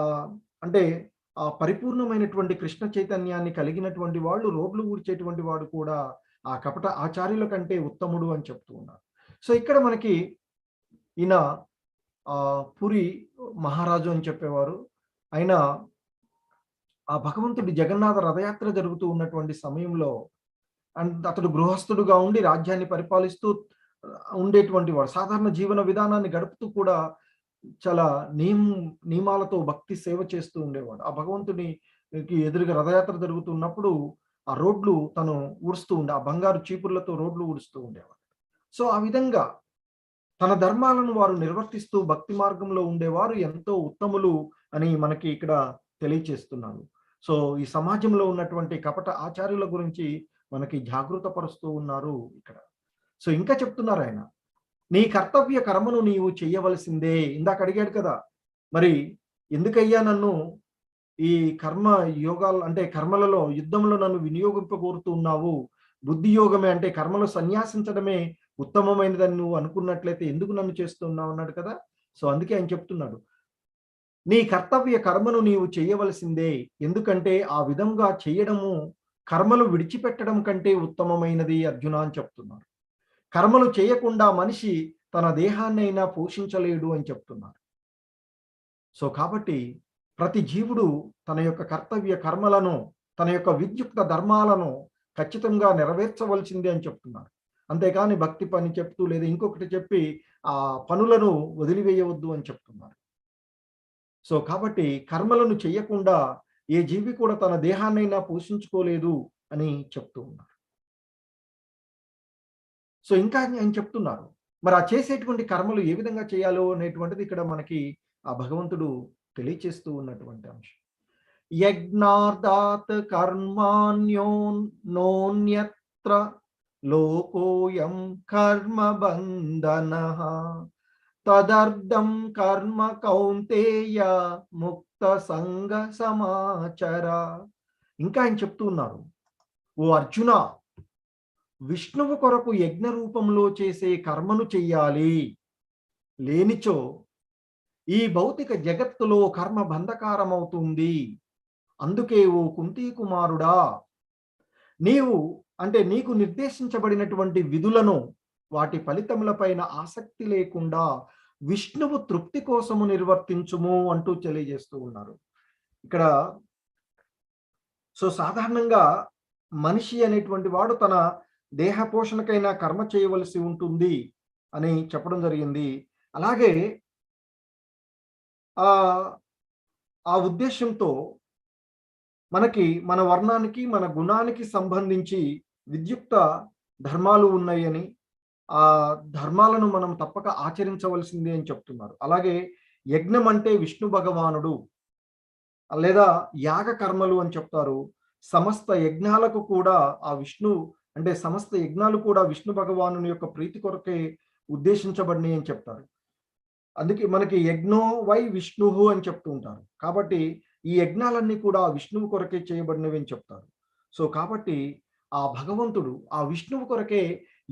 అంటే ఆ పరిపూర్ణమైనటువంటి కృష్ణ చైతన్యాన్ని కలిగినటువంటి వాళ్ళు రోడ్లు ఊడ్చేటువంటి వాడు కూడా ఆ కపట ఆచార్యుల కంటే ఉత్తముడు అని చెప్తూ ఉన్నారు. సో ఇక్కడ మనకి ఈయన పురి మహారాజు అని చెప్పేవారు. ఆయన ఆ భగవంతుడి జగన్నాథ రథయాత్ర జరుగుతూ ఉన్నటువంటి సమయంలో అతడు గృహస్థుడుగా ఉండి రాజ్యాన్ని పరిపాలిస్తూ ఉండేటువంటి వాడు. సాధారణ జీవన విధానాన్ని గడుపుతూ కూడా చాలా నియమాలతో భక్తి సేవ చేస్తూ ఉండేవాడు. ఆ భగవంతునికి ఎదురుగా రథయాత్ర జరుగుతున్నప్పుడు ఆ రోడ్లు తను ఊడుస్తూ ఉండే, ఆ బంగారు చీపుర్లతో రోడ్లు ఊడుస్తూ ఉండేవాడు. సో ఆ విధంగా తన ధర్మాలను వారు నిర్వర్తిస్తూ భక్తి మార్గంలో ఉండేవారు ఎంతో ఉత్తములు అని మనకి ఇక్కడ తెలియచేస్తున్నారు. సో ఈ సమాజంలో ఉన్నటువంటి కపట ఆచార్యుల గురించి మనకి జాగృత పరుస్తూ ఉన్నారు ఇక్కడ. సో ఇంకా చెప్తున్నారు ఆయన, నీ కర్తవ్య కర్మను నీవు చెయ్యవలసిందే. ఇందాక అడిగాడు కదా, మరి ఎందుకయ్యా నన్ను ఈ కర్మ యోగాలు అంటే కర్మలలో యుద్ధంలో నన్ను వినియోగింపగోరుతూ ఉన్నావు? బుద్ధి యోగమే అంటే కర్మలు సన్యాసించడమే ఉత్తమమైనదని నువ్వు అనుకున్నట్లయితే ఎందుకు నన్ను చేస్తున్నావు అన్నాడు కదా. సో అందుకే ఆయన చెప్తున్నాడు, నీ కర్తవ్య కర్మను నీవు చేయవలసిందే. ఎందుకంటే ఆ విధంగా చేయడము కర్మలు విడిచిపెట్టడం కంటే ఉత్తమమైనది అర్జున అని చెప్తున్నారు. కర్మలు చేయకుండా మనిషి తన దేహాన్నైనా పోషించలేడు అని చెప్తున్నారు. సో కాబట్టి ప్రతి జీవుడు తన యొక్క కర్తవ్య కర్మలను, తన యొక్క విద్యుక్త ధర్మాలను ఖచ్చితంగా నెరవేర్చవలసిందే అని చెప్తున్నారు. అంతేకాని భక్తి పని చెప్తూ లేదా ఇంకొకటి చెప్పి ఆ పనులను వదిలివేయవద్దు అని చెప్తున్నారు. సో కాబట్టి కర్మలను చేయకుండా ఏ జీవి కూడా తన దేహాన్నైనా పోషించుకోలేదు అని చెప్తూ ఉన్నారు. సో ఇంకా ఆయన చెప్తున్నారు, మరి ఆ చేసేటువంటి కర్మలు ఏ విధంగా చేయాలో అనేటువంటిది ఇక్కడ మనకి ఆ భగవంతుడు తెలియచేస్తూ ఉన్నటువంటి అంశం. యజ్ఞార్థాత్ కర్మాణ్యోన్యత్ర లోకోయం కర్మ బంధనః తదర్థం కర్మ కౌంతేయ ముక్త సంగ సమాచర. ఇంకా ఆయన చెప్తూ ఉన్నారు, ఓ అర్జున, విష్ణువు కొరకు యజ్ఞ రూపంలో చేసే కర్మను చెయ్యాలి. లేనిచో ఈ భౌతిక జగత్తులో కర్మ బంధకారమవుతుంది. అందుకే ఓ కుంతీ కుమారుడా, నీకు నిర్దేశించబడినటువంటి విధులను వాటి ఫలితములపైన ఆసక్తి లేకుండా విష్ణువు తృప్తి కోసము నిర్వర్తించుము అంటూ తెలియజేస్తూ ఉన్నారు ఇక్కడ. సో సాధారణంగా మనిషి అనేటువంటి వాడు తన దేహ పోషణకైనా కర్మ చేయవలసి ఉంటుంది అని చెప్పడం జరిగింది. అలాగే ఆ ఉద్దేశంతో మనకి మన వర్ణానికి మన గుణానికి సంబంధించి విద్యుక్త ధర్మాలు ఉన్నాయని, ఆ ధర్మాలను మనం తప్పక ఆచరించవలసిందే అని చెప్తున్నారు. అలాగే యజ్ఞం అంటే విష్ణు భగవానుడు లేదా యాగ కర్మలు అని చెప్తారు. సమస్త యజ్ఞాలకు కూడా ఆ విష్ణు అంటే సమస్త యజ్ఞాలు కూడా విష్ణు భగవానుని యొక్క ప్రీతి కొరకే ఉద్దేశించబడినయి అని చెప్తారు. అందుకే మనకి యజ్ఞో వై విష్ణువు అని చెప్తూ ఉంటారు. కాబట్టి ఈ యజ్ఞాలన్నీ కూడా విష్ణువు కొరకే చేయబడినవి అని చెప్తారు. సో కాబట్టి ఆ భగవంతుడు ఆ విష్ణువు కొరకే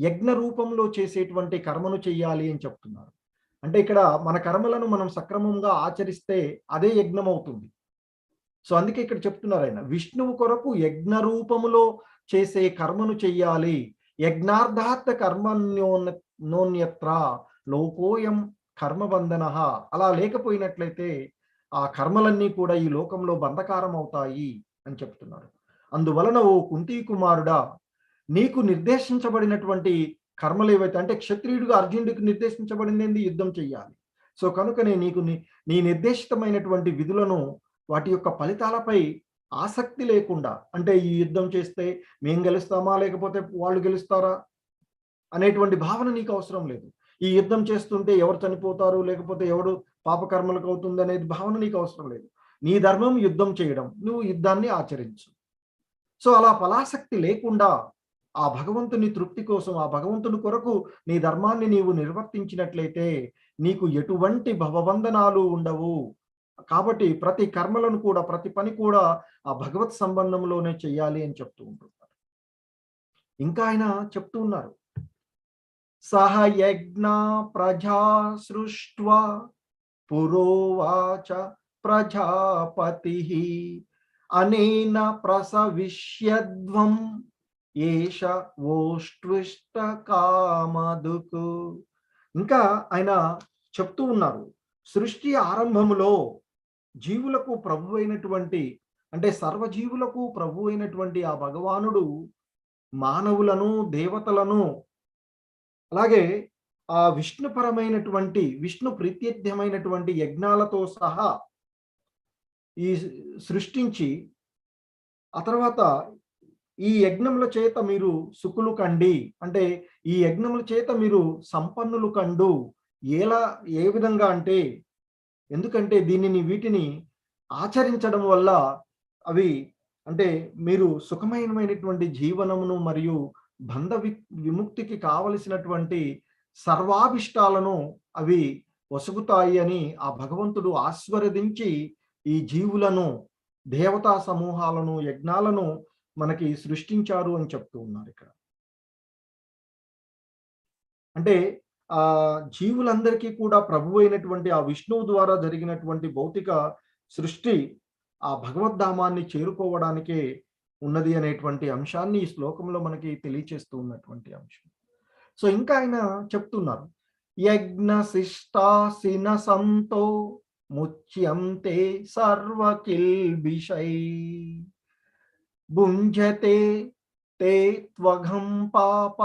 యజ్ఞ రూపంలో చేసేటువంటి కర్మను చెయ్యాలి అని చెప్తున్నారు. అంటే ఇక్కడ మన కర్మలను మనం సక్రమంగా ఆచరిస్తే అదే యజ్ఞం అవుతుంది. సో అందుకే ఇక్కడ చెప్తున్నారాయన. విష్ణువు కొరకు యజ్ఞ రూపములో చేసే కర్మను చెయ్యాలి. యజ్ఞార్థాత్ నోన్యత్ర లోకోయం కర్మబంధనః. అలా లేకపోయినట్లయితే ఆ కర్మలన్నీ కూడా ఈ లోకంలో బంధకారం అవుతాయి అని చెప్తున్నారు. అందువలన ఓ కుంతీ కుమారుడా, నీకు నిర్దేశించబడినటువంటి కర్మలు ఏవైతే అంటే క్షత్రియుడిగా అర్జునుడికి నిర్దేశించబడిందేంది? యుద్ధం చెయ్యాలి. సో కనుకనే నీకు నీ నిర్దేశితమైనటువంటి విధులను వాటి యొక్క ఫలితాలపై ఆసక్తి లేకుండా అంటే ఈ యుద్ధం చేస్తే మేము గెలుస్తామా? లేకపోతే వాళ్ళు గెలుస్తారా? అనేటువంటి భావన నీకు అవసరం లేదు. ఈ యుద్ధం చేస్తుంటే ఎవరు చనిపోతారు? లేకపోతే ఎవడు పాపకర్మలకు అవుతుందనేది భావన నీకు అవసరం లేదు. నీ ధర్మం యుద్ధం చేయడం. నువ్వు యుద్ధాన్ని ఆచరించు. సో అలా ఫలాసక్తి లేకుండా ఆ భగవంతుని తృప్తి కోసం, ఆ భగవంతుని కొరకు నీ ధర్మాన్ని నీవు నిర్వర్తించినట్లయితే నీకు ఎటువంటి భవబంధనాలు ఉండవు. కాబట్టి ప్రతి కర్మలను కూడా, ప్రతి పని కూడా ఆ భగవత్ సంబంధంలోనే చెయ్యాలి అని చెప్తూ ఉంటున్నారు. ఇంకా ఆయన చెప్తూ ఉన్నారు. సహ యజ్ఞ ప్రజా సృష్ట్వా పురోవాచ ప్రజాపతిః అనేన ప్రసవిష్యధ్వం ఏష వోష్ట్విష్ట కామధుక్. ఇంకా ఆయన చెప్తూ ఉన్నారు. సృష్టి ఆరంభములో జీవులకు ప్రభు అయినటువంటి అంటే సర్వజీవులకు ప్రభు అయినటువంటి ఆ భగవానుడు మానవులను, దేవతలను అలాగే ఆ విష్ణుపరమైనటువంటి విష్ణు ప్రీత్యర్థమైనటువంటి యజ్ఞాలతో సహా ఈ సృష్టించి ఆ తర్వాత ఈ యజ్ఞముల చేత మీరు సుఖులు కండి అంటే ఈ యజ్ఞముల చేత మీరు సంపన్నులు కండు. ఏ విధంగా అంటే ఎందుకంటే వీటిని ఆచరించడం వల్ల అవి అంటే మీరు సుఖమయమైనటువంటి జీవనమును మరియు విముక్తికి కావలసినటువంటి సర్వాభిష్టాలను అవి వసుగుతాయి అని ఆ భగవంతుడు ఆశీర్వదించి ఈ జీవులను, దేవతా సమూహాలను, యజ్ఞాలను మనకి సృష్టించారు అని చెప్తూ ఉన్నారు ఇక్కడ. అంటే ఆ జీవులందరికీ కూడా ప్రభువు అయినటువంటి ఆ విష్ణువు ద్వారా జరిగినటువంటి భౌతిక సృష్టి ఆ భగవద్ధామాన్ని చేరుకోవడానికే ఉన్నది అనేటువంటి అంశాన్ని ఈ శ్లోకంలో మనకి తెలియచేస్తూ ఉన్నటువంటి అంశం. సో ఇంకా ఆయన చెప్తున్నారు. యజ్ఞ శిష్టాసిన సంతో ముచ్యంతే సర్వకిల్బిషై భుంజతే తే త్వఘం పాప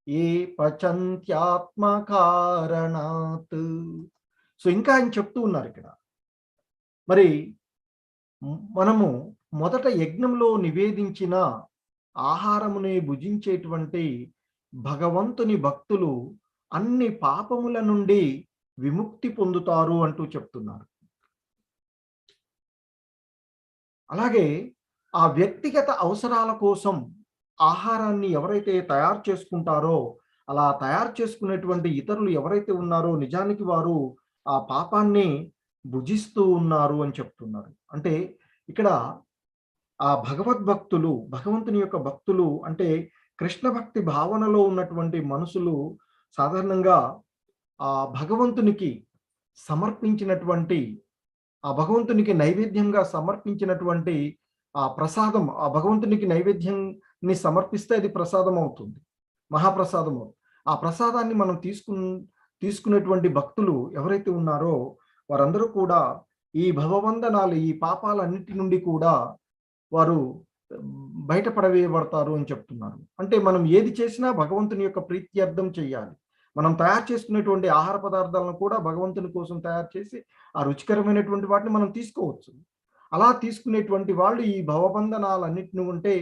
ఏ పచంత్యాత్మ కారణాత్. సో ఇంకా ఆయన చెప్తూ ఉన్నారు ఇక్కడ. మరి మనము మొదట యజ్ఞంలో నివేదించిన ఆహారముని భుజించేటువంటి భగవంతుని భక్తులు అన్ని పాపముల నుండి విముక్తి పొందుతారు అంటూ చెప్తున్నారు. అలాగే ఆ వ్యక్తిగత అవసరాల కోసం ఆహారాన్ని ఎవరైతే తయారు చేసుకుంటారో అలా తయారు చేసుకునేటువంటి ఇతరులు ఎవరైతే ఉన్నారో నిజానికి వారు ఆ పాపాన్ని భుజిస్తూ ఉన్నారు అని చెప్తున్నారు. అంటే ఇక్కడ ఆ భగవద్భక్తులు, భగవంతుని యొక్క భక్తులు అంటే కృష్ణ భక్తి భావనలో ఉన్నటువంటి మనుషులు సాధారణంగా ఆ భగవంతునికి సమర్పించినటువంటి ఆ భగవంతునికి నైవేద్యంగా సమర్పించినటువంటి ఆ ప్రసాదం ఆ భగవంతునికి నైవేద్యాన్ని సమర్పిస్తే అది ప్రసాదం అవుతుంది, మహాప్రసాదం అవుతుంది. ఆ ప్రసాదాన్ని మనం తీసుకునేటువంటి భక్తులు ఎవరైతే ఉన్నారో వారందరూ కూడా ఈ భవబంధనాలు, ఈ పాపాలన్నిటి నుండి కూడా వారు బయటపడవేయబడతారు అని చెప్తున్నారు. అంటే మనం ఏది చేసినా భగవంతుని యొక్క ప్రీత్యర్థం చేయాలి. మనం తయారు చేసుకునేటువంటి ఆహార పదార్థాలను కూడా భగవంతుని కోసం తయారు చేసి ఆ రుచికరమైనటువంటి వాటిని మనం తీసుకోవచ్చు. అలా తీసుకునేటువంటి వాళ్ళు ఈ భవబంధనాలన్నిటిని ఉంటే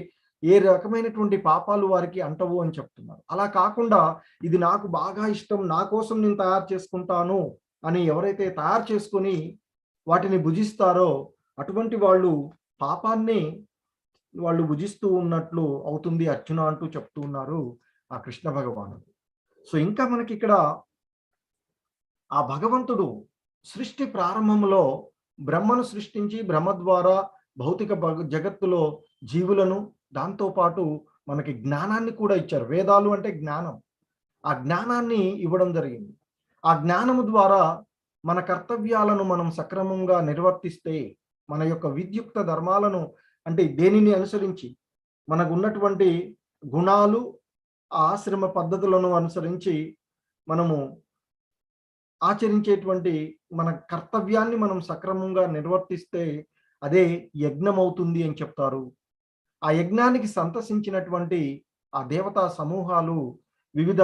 ఏ రకమైనటువంటి పాపాలు వారికి అంటవు అని చెప్తున్నారు. అలా కాకుండా ఇది నాకు బాగా ఇష్టం, నా కోసం నేను తయారు చేసుకుంటాను అని ఎవరైతే తయారు చేసుకొని వాటిని భుజిస్తారో అటువంటి వాళ్ళు పాపాన్ని వాళ్ళు భుజిస్తూ ఉన్నట్లు అవుతుంది అర్జున అంటూ చెప్తూ ఉన్నారు ఆ కృష్ణ భగవానుడు. సో ఇంకా మనకిక్కడ ఆ భగవంతుడు సృష్టి ప్రారంభంలో బ్రహ్మను సృష్టించి బ్రహ్మ ద్వారా భౌతిక జగత్తులో జీవులను, దాంతో పాటు మనకి జ్ఞానాన్ని కూడా ఇచ్చారు. వేదాలు అంటే జ్ఞానం. ఆ జ్ఞానాన్ని ఇవ్వడం జరిగింది. ఆ జ్ఞానము ద్వారా మన కర్తవ్యాలను మనం సక్రమంగా నిర్వర్తిస్తే, మన యొక్క విద్యుక్త ధర్మాలను అంటే దేనిని అనుసరించి మనకున్నటువంటి గుణాలు, ఆశ్రమ పద్ధతులను అనుసరించి మనము ఆచరించేటువంటి మన కర్తవ్యాన్ని మనం సక్రమంగా నిర్వర్తిస్తే అదే యజ్ఞం అవుతుంది అని చెప్తారు. ఆ యజ్ఞానికి సంతసించినటువంటి ఆ దేవతా సమూహాలు వివిధ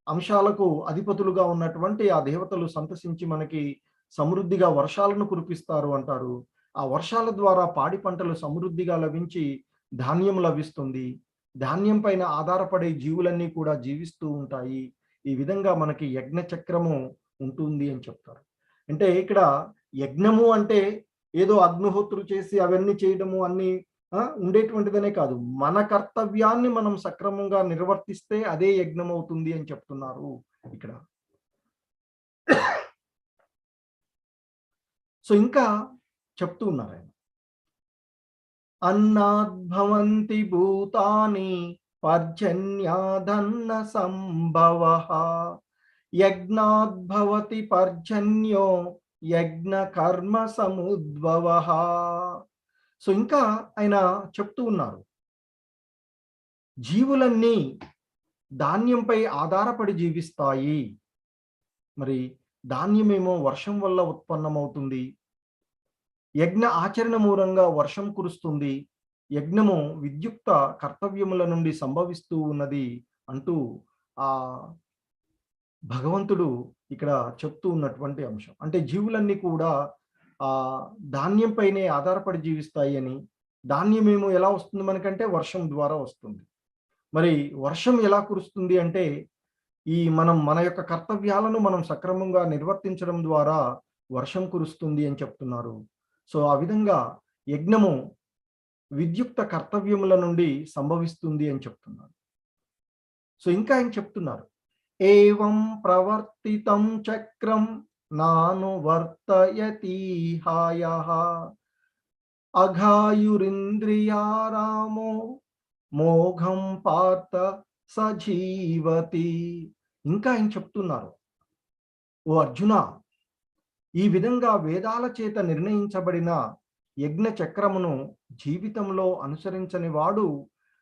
అంశాలకు అధిపతులుగా ఉన్నటువంటి ఆ దేవతలు సంతసించి మనకి సమృద్ధిగా వర్షాలను కురిపిస్తారు అంటారు. ఆ వర్షాల ద్వారా పాడి పంటలు సమృద్ధిగా లభించి ధాన్యం లభిస్తుంది. ధాన్యం పైన ఆధారపడే జీవులన్నీ కూడా జీవిస్తూ ఉంటాయి. ఈ విధంగా మనకి యజ్ఞ చక్రము ఉంటుంది అని చెప్తారు. అంటే ఇక్కడ యజ్ఞము అంటే ఏదో అగ్నిహోత్రులు చేసి అవన్నీ చేయడము అన్ని ఉండేటువంటిదనే కాదు. మన కర్తవ్యాన్ని మనం సక్రమంగా నిర్వర్తిస్తే అదే యజ్ఞం అవుతుంది అని చెప్తున్నారు ఇక్కడ. సో ఇంకా చెప్తూ ఉన్నారు ఆయన. అన్నాద్భవంతి భూతాని పర్జన్యాదన్న సంభవః యజ్ఞాద్భవతి పర్జన్యో యజ్ఞ కర్మ సముద్భవః. సో ఇంకా ఆయన చెప్తూ ఉన్నారు, జీవులన్నీ ధాన్యంపై ఆధారపడి జీవిస్తాయి. మరి ధాన్యమేమో వర్షం వల్ల ఉత్పన్నమవుతుంది. యజ్ఞ ఆచరణ మూలంగా వర్షం కురుస్తుంది. యజ్ఞము విద్యుక్త కర్తవ్యముల నుండి సంభవిస్తూ ఉన్నది అంటూ ఆ భగవంతుడు ఇక్కడ చెప్తూ ఉన్నటువంటి అంశం. అంటే జీవులన్నీ కూడా ధాన్యంపైనే ఆధారపడి జీవిస్తాయి అని. ధాన్యమేమో ఎలా వస్తుంది మనకంటే వర్షం ద్వారా వస్తుంది. మరి వర్షం ఎలా కురుస్తుంది అంటే మన యొక్క కర్తవ్యాలను మనం సక్రమంగా నిర్వర్తించడం ద్వారా వర్షం కురుస్తుంది అని చెప్తున్నారు. సో ఆ విధంగా యజ్ఞము విద్యుక్త కర్తవ్యముల నుండి సంభవిస్తుంది అని చెప్తున్నారు. సో ఇంకా ఆయన చెప్తున్నారు, ఏవం ప్రవర్తితం చక్రం నానువర్తయతిహాయః అఘాయురింద్రియారామో మోఘం పార్థ సజీవతి. ఇంకా ఆయన చెప్తున్నారు, ఓ అర్జున, ఈ విధంగా వేదాల చేత నిర్ణయించబడిన యజ్ఞ చక్రమును జీవితంలో అనుసరించని వాడు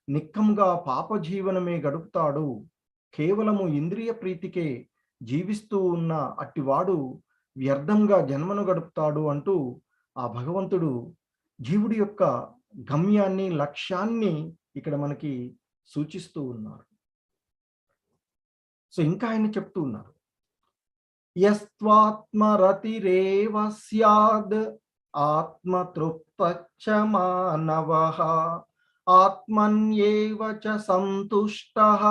నిక్కముగా పాప జీవనమే గడుపుతాడు. కేవలము ఇంద్రియ ప్రీతికే జీవిస్తూ ఉన్న అట్టివాడు వ్యర్థంగా జన్మను గడుపుతాడు అంటూ ఆ భగవంతుడు జీవుడి యొక్క గమ్యాన్ని, లక్ష్యాన్ని ఇక్కడ మనకి సూచిస్తూ ఉన్నారు. సో ఇంకా ఆయన చెప్తూ ఉన్నారు, యస్త్వాత్మరతిరేవ స్యాద్ ఆత్మతృప్తచ్చ మానవః ఆత్మన్యేవ చ సంతుష్టః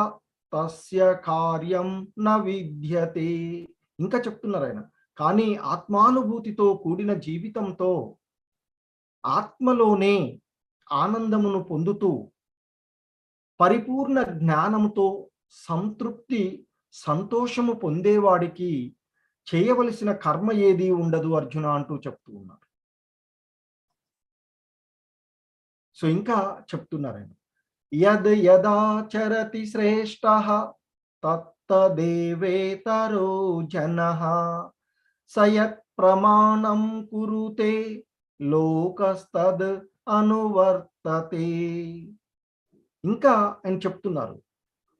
తస్య కార్యం న విద్యతే. ఇంకా చెప్తున్నారు ఆయన, కానీ ఆత్మానుభూతితో కూడిన జీవితంతో ఆత్మలోనే ఆనందమును పొందుతూ పరిపూర్ణ జ్ఞానముతో సంతృప్తి, సంతోషము పొందేవాడికి చేయవలసిన కర్మ ఏది ఉండదు అర్జున అంటూ చెప్తూ ఉన్నారు. సో ఇంకా చెప్తున్నారు ఆయన, యద్ యదాచరతి శ్రేష్టః తత్తదేవేతరో జనః సయత్ ప్రమాణం కురుతే లోకస్తద్ అనువర్తతే. ఇంకా ఆయన చెప్తున్నారు,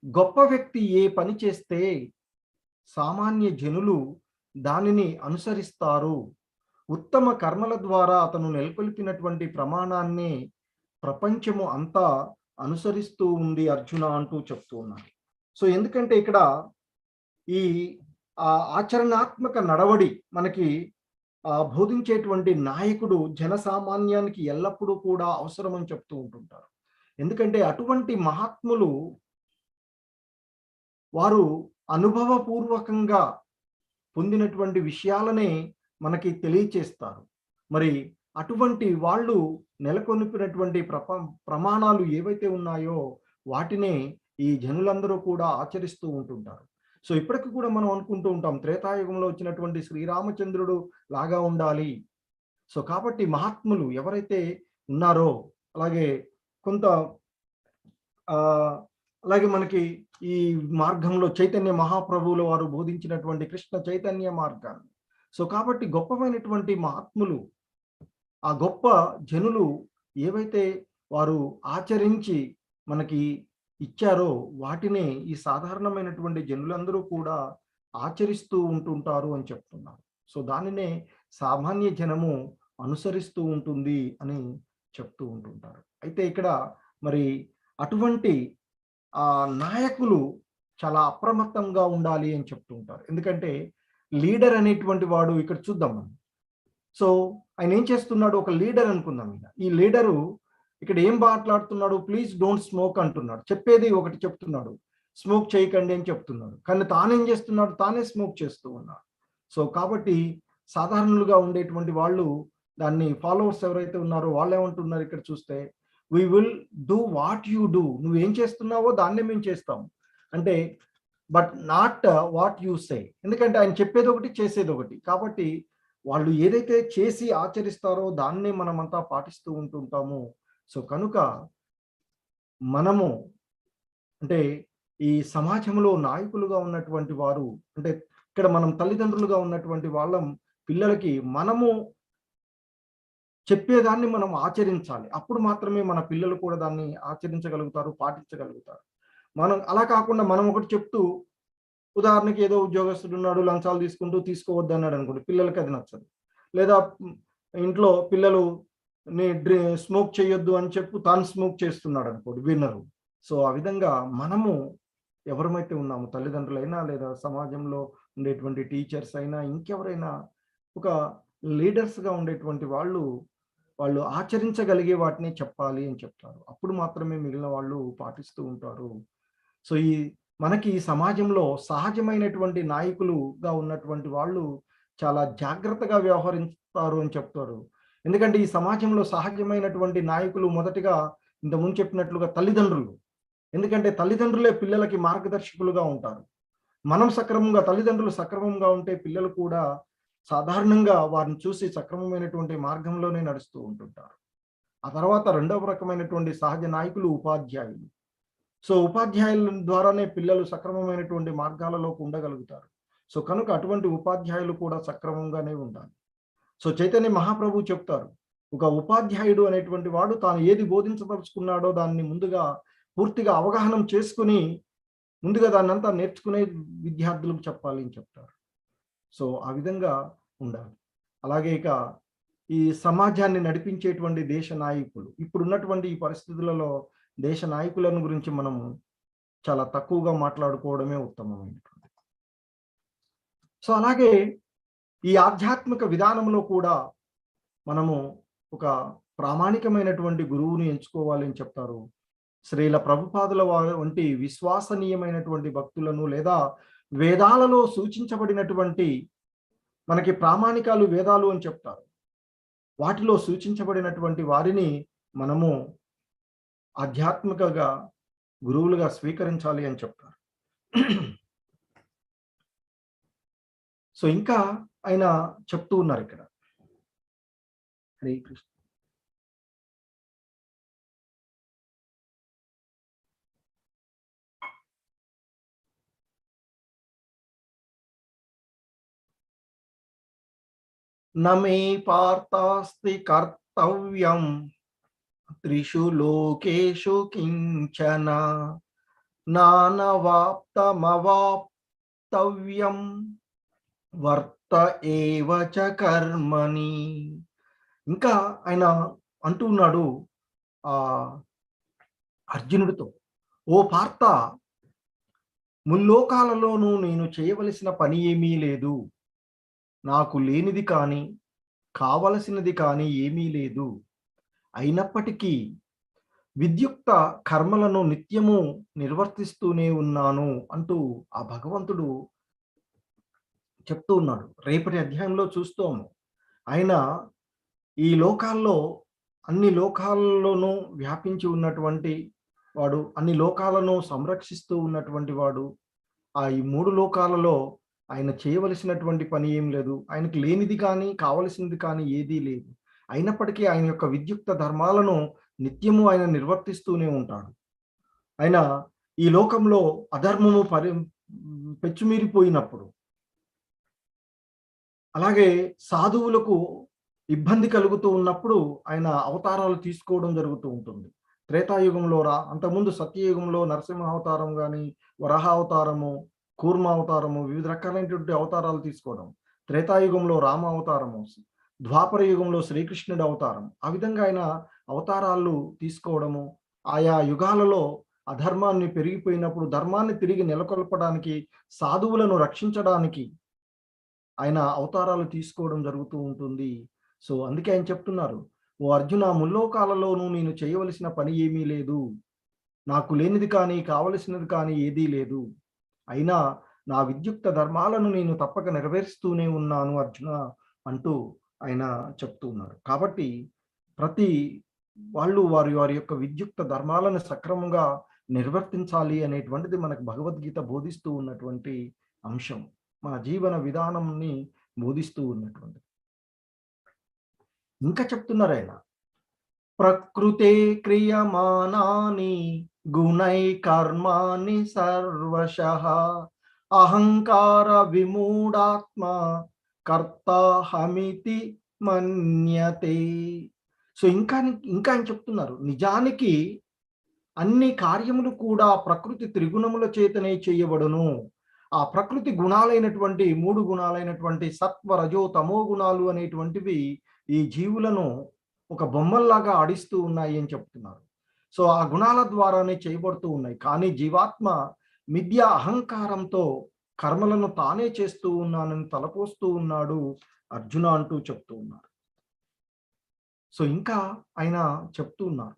గొప్ప వ్యక్తి ఏ పని చేస్తే సామాన్య జనులు దానిని అనుసరిస్తారు. ఉత్తమ కర్మల ద్వారా అతను నెలకొల్పినటువంటి ప్రమాణాన్ని ప్రపంచము అంతా అనుసరిస్తూ ఉంది అర్జున అంటూ చెప్తూ ఉన్నారు. సో ఎందుకంటే ఇక్కడ ఈ ఆచరణాత్మక నడవడి మనకి బోధించేటువంటి నాయకుడు జనసామాన్యానికి ఎల్లప్పుడూ కూడా అవసరం అని చెప్తూ ఉంటుంటారు. ఎందుకంటే అటువంటి మహాత్ములు వారు అనుభవపూర్వకంగా పొందినటువంటి విషయాలనే మనకి తెలియచేస్తారు. మరి అటువంటి వాళ్ళు నెలకొల్పినటువంటి ప్రమాణాలు ఏవైతే ఉన్నాయో వాటినే ఈ జనులందరూ కూడా ఆచరిస్తూ ఉంటుంటారు. సో ఇప్పటికి కూడా మనం అనుకుంటూ ఉంటాం త్రేతాయుగంలో వచ్చినటువంటి శ్రీరామచంద్రుడు లాగా ఉండాలి. సో కాబట్టి మహాత్ములు ఎవరైతే ఉన్నారో అలాగే కొంత అలాగే మనకి ఈ మార్గంలో చైతన్య మహాప్రభువుల వారు బోధించినటువంటి కృష్ణ చైతన్య మార్గాన్ని. సో కాబట్టి గొప్పమైనటువంటి మహాత్ములు ఆ గొప్ప జనులు ఏవైతే వారు ఆచరించి మనకి ఇచ్చారో వాటినే ఈ సాధారణమైనటువంటి జనులందరూ కూడా ఆచరిస్తూ ఉంటుంటారు అని చెప్తున్నారు. సో దానినే సామాన్య జనము అనుసరిస్తూ ఉంటుంది అని చెప్తూ ఉంటుంటారు. అయితే ఇక్కడ మరి అటువంటి నాయకులు చాలా అప్రమత్తంగా ఉండాలి అని చెప్తూ ఉంటారు. ఎందుకంటే లీడర్ అనేటువంటి వాడు ఇక్కడ చూద్దాం మనం. సో ఆయన ఏం చేస్తున్నాడు, ఒక లీడర్ అనుకుందాం. ఈ లీడరు ఇక్కడ ఏం మాట్లాడుతున్నాడు, ప్లీజ్ డోంట్ స్మోక్ అంటున్నాడు. చెప్పేది ఒకటి చెప్తున్నాడు, స్మోక్ చేయకండి అని చెప్తున్నాడు. కానీ తానేం చేస్తున్నాడు, తానే స్మోక్ చేస్తూ ఉన్నాడు. సో కాబట్టి సాధారణులుగా ఉండేటువంటి వాళ్ళు దాన్ని ఫాలోవర్స్ ఎవరైతే ఉన్నారో వాళ్ళు ఏమంటున్నారు ఇక్కడ చూస్తే, we will do what you do, నువ్వేం చేస్తున్నావో దాన్నే మేము చేస్తాం అంటే, but not what you say. ఎందుకంటే ఆయన చెప్పేది ఒకటి చేసేది ఒకటి. కాబట్టి వాళ్ళు ఏదైతే చేసి ఆచరిస్తారో దాన్నే మనమంతా పాటిస్తూ ఉంటుంటాము. సో కనుక మనము అంటే ఈ సమాజంలో నాయకులుగా ఉన్నటువంటి వారు అంటే ఇక్కడ మనం తల్లిదండ్రులుగా ఉన్నటువంటి వాళ్ళం పిల్లలకి మనము చెప్పేదాన్ని మనం ఆచరించాలి. అప్పుడు మాత్రమే మన పిల్లలు కూడా దాన్ని ఆచరించగలుగుతారు, పాటించగలుగుతారు. మనం అలా కాకుండా మనం ఒకటి చెప్తూ ఉదాహరణకి ఏదో ఉద్యోగస్తుడు ఉన్నాడు, లంచాలు తీసుకుంటూ తీసుకోవద్దు అన్నాడు అనుకోండి, పిల్లలకి అది నచ్చదు. లేదా ఇంట్లో పిల్లలు స్మోక్ చేయొద్దు అని చెప్పు తాను స్మోక్ చేస్తున్నాడు అనుకోండి, వినరు. సో ఆ విధంగా మనము ఎవరమైతే ఉన్నామో తల్లిదండ్రులైనా లేదా సమాజంలో ఉండేటువంటి టీచర్స్ అయినా ఇంకెవరైనా ఒక లీడర్స్గా ఉండేటువంటి వాళ్ళు ఆచరించగలిగే వాటిని చెప్పాలి అని చెప్తారు. అప్పుడు మాత్రమే మిగిలిన వాళ్ళు పాటిస్తూ ఉంటారు. సో మనకి ఈ సమాజంలో సహజమైనటువంటి నాయకులుగా ఉన్నటువంటి వాళ్ళు చాలా జాగ్రత్తగా వ్యవహరిస్తారు అని చెప్తారు. ఎందుకంటే ఈ సమాజంలో సహజమైనటువంటి నాయకులు మొదటిగా ఇంతకుముందు చెప్పినట్లుగా తల్లిదండ్రులు. ఎందుకంటే తల్లిదండ్రులే పిల్లలకి మార్గదర్శకులుగా ఉంటారు. తల్లిదండ్రులు సక్రమంగా ఉంటే పిల్లలు కూడా సాధారణంగా వారిని చూసి సక్రమమైనటువంటి మార్గంలోనే నడుస్తూ ఉంటుంటారు. ఆ తర్వాత రెండవ రకమైనటువంటి సహజ నాయకులు ఉపాధ్యాయులు. సో ఉపాధ్యాయుల ద్వారానే పిల్లలు సక్రమమైనటువంటి మార్గాలలోకి ఉండగలుగుతారు. సో కనుక అటువంటి ఉపాధ్యాయులు కూడా సక్రమంగానే ఉండాలి. సో చైతన్య మహాప్రభు చెప్తారు, ఒక ఉపాధ్యాయుడు అనేటువంటి వాడు తాను ఏది బోధించదలుచుకున్నాడో దాన్ని ముందుగా పూర్తిగా అవగాహన చేసుకుని ముందుగా దాన్నంతా నేర్చుకునే విద్యార్థులకు చెప్పాలి అని చెప్తారు. సో ఆ విధంగా ఉండాలి. అలాగే ఇక ఈ సమాజాన్ని నడిపించేటువంటి దేశ నాయకులు, ఇప్పుడున్నటువంటి ఈ పరిస్థితులలో దేశ నాయకులను గురించి మనము చాలా తక్కువగా మాట్లాడుకోవడమే ఉత్తమమైనటువంటి. సో అలాగే ఈ ఆధ్యాత్మిక విధానంలో కూడా మనము ఒక ప్రామాణికమైనటువంటి గురువుని ఎంచుకోవాలి అని చెప్తారు. శ్రీల ప్రభుపాదుల వంటి విశ్వసనీయమైనటువంటి భక్తులను లేదా వేదాలలో సూచించబడినటువంటి మనకి ప్రామాణికాలు వేదాలు అని చెప్తారు. వాటిలో సూచించబడినటువంటి వారిని మనము ఆధ్యాత్మికగా గురువులుగా స్వీకరించాలి అని చెప్తారు. సో ఇంకా ఆయన చెప్తూ ఉన్నారు ఇక్కడ, హరే కృష్ణ. నమే పార్థాస్తి కర్తవ్యం త్రిషు లోకేషు కించన నానవాప్తమవాప్తవ్యం వర్త ఏవ చ కర్మణి. ఇంకా ఆయన అంటూ ఉన్నాడు అర్జునుడితో, ఓ పార్థ, ముల్లోకాలలోనూ నేను చేయవలసిన పని ఏమీ లేదు, నాకు లేనిది కానీ కావలసినది కానీ ఏమీ లేదు. అయినప్పటికీ విద్యుక్త కర్మలను నిత్యము నిర్వర్తిస్తూనే ఉన్నాను అంటూ ఆ భగవంతుడు చెప్తూ ఉన్నాడు. రేపటి అధ్యాయంలో చూస్తాము. ఆయన ఈ లోకాల్లో అన్ని లోకాల్లోనూ వ్యాపించి ఉన్నటువంటి వాడు, అన్ని లోకాలను సంరక్షిస్తూ ఉన్నటువంటి వాడు. ఈ 3 లోకాలలో ఆయన చేయవలసినటువంటి పని ఏం లేదు. ఆయనకి లేనిది కానీ, కావలసినది కానీ ఏదీ లేదు. అయినప్పటికీ ఆయన యొక్క విద్యుక్త ధర్మాలను నిత్యము ఆయన నిర్వర్తిస్తూనే ఉంటాడు. ఆయన ఈ లోకంలో అధర్మము పెచ్చుమీరిపోయినప్పుడు, అలాగే సాధువులకు ఇబ్బంది కలుగుతూ ఉన్నప్పుడు ఆయన అవతారాలు తీసుకోవడం జరుగుతూ ఉంటుంది. త్రేతాయుగంలో అంతకుముందు సత్యయుగంలో నరసింహ అవతారం గాని, వరాహ అవతారము, కూర్మ అవతారము, వివిధ రకాలైనటువంటి అవతారాలు తీసుకోవడం. త్రేతాయుగంలో రామ అవతారము, ద్వాపర యుగంలో శ్రీకృష్ణుడి అవతారం. ఆ విధంగా ఆయన అవతారాలు తీసుకోవడము, ఆయా యుగాలలో అధర్మాన్ని పెరిగిపోయినప్పుడు ధర్మాన్ని తిరిగి నెలకొల్పడానికి, సాధువులను రక్షించడానికి ఆయన అవతారాలు తీసుకోవడం జరుగుతూ ఉంటుంది. సో, అందుకే ఆయన చెప్తున్నారు, "ఓ అర్జున, ముల్లోకాలలోనూ నేను చేయవలసిన పని ఏమీ లేదు. నాకు లేనిది కానీ, కావలసినది కానీ ఏదీ లేదు. అయినా నా విద్యుక్త ధర్మాలను నేను తప్పక నెరవేరుస్తూనే ఉన్నాను అర్జున" అంటూ ఆయన చెప్తూ ఉన్నారు. కాబట్టి ప్రతి వాళ్ళు వారి వారి యొక్క విద్యుక్త ధర్మాలను సక్రమంగా నిర్వర్తించాలి అనేటువంటిది మనకు భగవద్గీత బోధిస్తూ ఉన్నటువంటి అంశం. మన జీవన విధానంని బోధిస్తూ ఉన్నటువంటిది. ఇంకా చెప్తున్నారాయన, "ప్రకృతే క్రియమానాని గుణై కర్మాణి సర్వశః అహంకార విమూఢాత్మ కర్తాహమితి మన్యతే." సో, ఇంకా ఆయన చెప్తున్నారు, నిజానికి అన్ని కార్యములు కూడా ప్రకృతి త్రిగుణముల చేతనే చేయబడును. ఆ ప్రకృతి గుణాలైనటువంటి 3 గుణాలైనటువంటి సత్వ, రజో, తమో గుణాలు అనేటువంటివి ఈ జీవులను ఒక బొమ్మల్లాగా ఆడిస్తూ ఉన్నాయి అని చెప్తున్నారు. సో, ఆ గుణాల ద్వారానే చేయబడుతూ ఉన్నాయి. కానీ జీవాత్మ మిథ్యా అహంకారంతో కర్మలను తానే చేస్తూ ఉన్నానని తలపోస్తూ ఉన్నాడు అర్జున అంటూ చెప్తూ ఉన్నారు. సో, ఇంకా ఆయన చెప్తూ ఉన్నారు,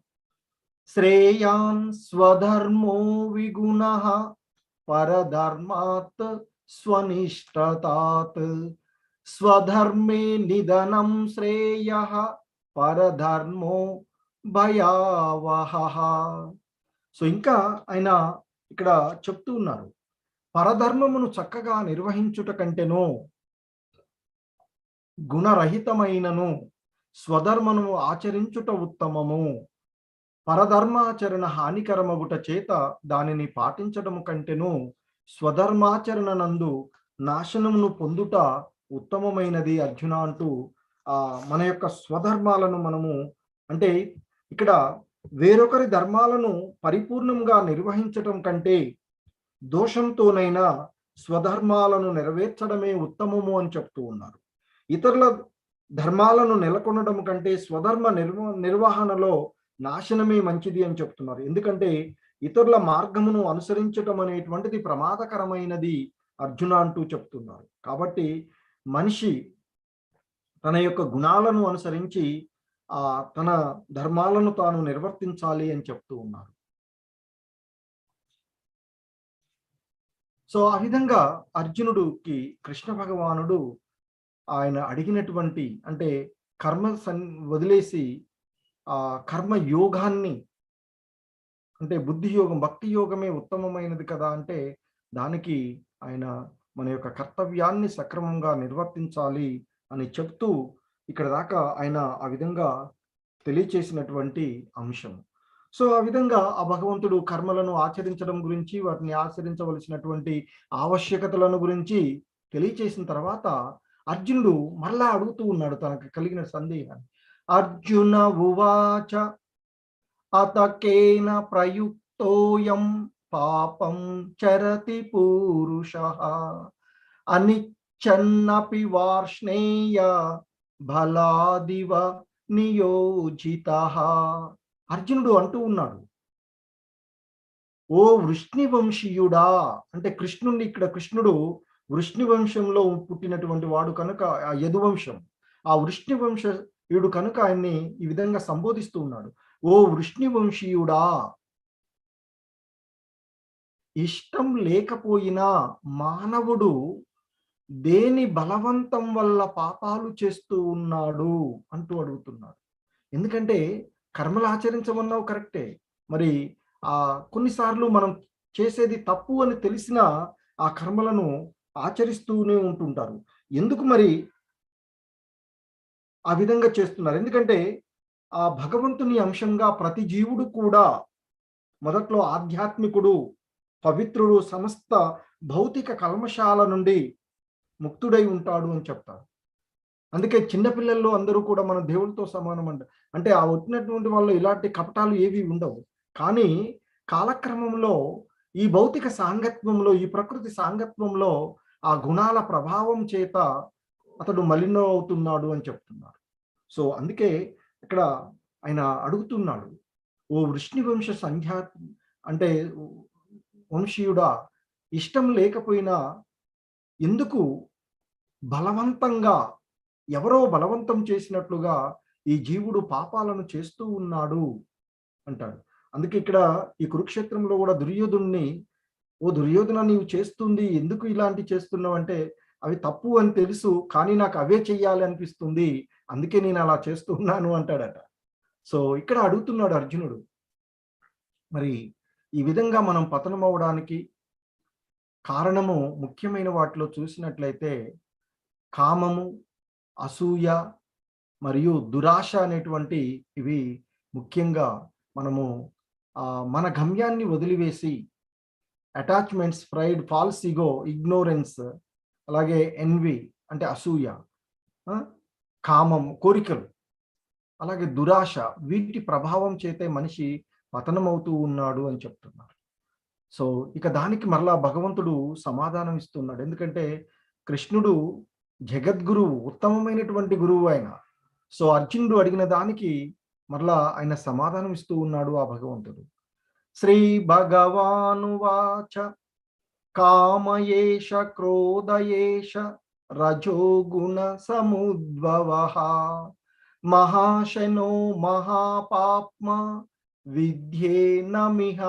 "శ్రేయాన్ స్వధర్మో విగుణః పరధర్మాత్ స్వనిష్టతాత్ స్వధర్మే నిధనం శ్రేయః పరధర్మో భయావహః." సో, ఇంకా ఆయన ఇక్కడ చెప్తూ ఉన్నారు, పరధర్మమును చక్కగా నిర్వహించుట కంటేనో గుణరహితమైనను స్వధర్మను ఆచరించుట ఉత్తమము. పరధర్మాచరణ హానికరమగుట చేత దానిని పాటించడము కంటేను స్వధర్మాచరణ నందు నాశనమును పొందుట ఉత్తమమైనది అర్జున అంటూ మన యొక్క స్వధర్మాలను మనము, అంటే ఇక్కడ వేరొకరి ధర్మాలను పరిపూర్ణంగా నిర్వహించటం కంటే దోషంతోనైనా స్వధర్మాలను నెరవేర్చడమే ఉత్తమము అని చెప్తూ ఉన్నారు. ఇతరుల ధర్మాలను నెలకొనడం కంటే స్వధర్మ నిర్వహణలో నాశనమే మంచిది అని చెప్తున్నారు. ఎందుకంటే ఇతరుల మార్గమును అనుసరించటం అనేటువంటిది ప్రమాదకరమైనది అర్జున అంటూ చెప్తున్నారు. కాబట్టి మనిషి తన యొక్క గుణాలను అనుసరించి తన ధర్మాలను తాను నిర్వర్తించాలి అని చెప్తూ ఉన్నారు. సో, ఆ విధంగా అర్జునుడికి కృష్ణ భగవానుడు ఆయన అడిగినటువంటి, అంటే కర్మ వదిలేసి కర్మ యోగాన్ని, అంటే బుద్ధి యోగం, భక్తి యోగమే ఉత్తమమైనది కదా అంటే, దానికి ఆయన మన యొక్క కర్తవ్యాన్ని సక్రమంగా నిర్వర్తించాలి అని చెప్తూ ఇక్కడ దాకా ఆయన ఆ విధంగా తెలియచేసినటువంటి అంశం. సో, ఆ విధంగా ఆ భగవంతుడు కర్మలను ఆచరించడం గురించి, వాటిని ఆచరించవలసినటువంటి ఆవశ్యకతలను గురించి తెలియచేసిన తర్వాత అర్జునుడు మరలా అడుగుతూ ఉన్నాడు తనకు కలిగిన సందేహాన్ని. అర్జున ఉవాచ అతకేన ప్రయుక్తోయం పాపం చరతి పూరుషః అనిచ్చన్నపి వార్ష్ణేయ బలాదివ నియోజితః. అర్జునుడు అంటూ ఉన్నాడు, "ఓ వృష్ణివంశీయుడా", అంటే కృష్ణుడు వృష్ణి వంశంలో పుట్టినటువంటి వాడు కనుక, ఆ యదువంశం, ఆ వృష్ణి వంశీయుడు కనుక ఆయన్ని ఈ విధంగా సంబోధిస్తూ ఉన్నాడు. ఓ వృష్ణివంశీయుడా, ఇష్టం లేకపోయినా మానవుడు దేని బలవంతం వల్ల పాపాలు చేస్తూ ఉన్నాడు అంటూ అడుగుతున్నాడు. ఎందుకంటే కర్మలు ఆచరించమన్నావు కరెక్టే. మరి కొన్నిసార్లు మనం చేసేది తప్పు అని తెలిసినా ఆ కర్మలను ఆచరిస్తూనే ఉంటుంటారు. ఎందుకు మరి ఆ విధంగా చేస్తున్నారు? ఎందుకంటే ఆ భగవంతుని అంశంగా ప్రతి జీవుడు కూడా మొదట్లో ఆధ్యాత్మికుడు, పవిత్రుడు, సమస్త భౌతిక కల్మషాల నుండి ముక్తుడై ఉంటాడు అని చెప్తారు. అందుకే చిన్న పిల్లల్లో అందరూ కూడా మన దేవుడితో సమానం అంట. అంటే ఆ వచ్చినటువంటి వాళ్ళు ఇలాంటి కపటాలు ఏవి ఉండవు. కానీ కాలక్రమంలో ఈ భౌతిక సాంగత్వంలో, ఈ ప్రకృతి సాంగత్వంలో ఆ గుణాల ప్రభావం చేత అతడు మలినం అవుతున్నాడు అని చెప్తున్నారు. సో, అందుకే ఇక్కడ ఆయన అడుగుతున్నాడు. ఓ వృష్ణి వంశ అంటే వంశీయుడా, ఇష్టం లేకపోయినా ఎందుకు బలవంతంగా ఎవరో బలవంతం చేసినట్లుగా ఈ జీవుడు పాపాలను చేస్తూ ఉన్నాడు అంటాడు. అందుకే ఇక్కడ ఈ కురుక్షేత్రంలో కూడా దుర్యోధుడిని, ఓ దుర్యోధన, నీవు చేస్తుంది ఎందుకు ఇలాంటి చేస్తున్నావంటే, అవి తప్పు అని తెలుసు కానీ నాకు అవే చెయ్యాలి అనిపిస్తుంది, అందుకే నేను అలా చేస్తూ ఉన్నాను అంటాడట. సో ఇక్కడ అడుగుతున్నాడు అర్జునుడు, మరి ఈ విధంగా మనం పతనం అవడానికి కారణము ముఖ్యమైన వాటిలో చూసినట్లయితే కామము, అసూయ మరియు దురాశ అనేటువంటి ఇవి ముఖ్యంగా మనము మన గమ్యాన్ని వదిలివేసి attachments, pride, false ego, ignorance, అలాగే ఎన్వి అంటే అసూయ, కామం, కోరికలు, అలాగే దురాశ, వీటి ప్రభావం చేతే మనిషి పతనమవుతూ ఉన్నాడు అని చెప్తున్నారు. సో ఇక దానికి మరలా భగవంతుడు సమాధానం ఇస్తున్నాడు. ఎందుకంటే కృష్ణుడు జగద్గురువు, ఉత్తమమైనటువంటి గురువు ఆయన. సో అర్జునుడు అడిగిన దానికి మరలా ఆయన సమాధానం ఇస్తూ ఉన్నాడు ఆ భగవంతుడు. శ్రీ భగవానువాచ కామయేష క్రోధయేష రజోగుణ సముద్భవః మహాశనో మహాపాప్మ విద్యేనమిహ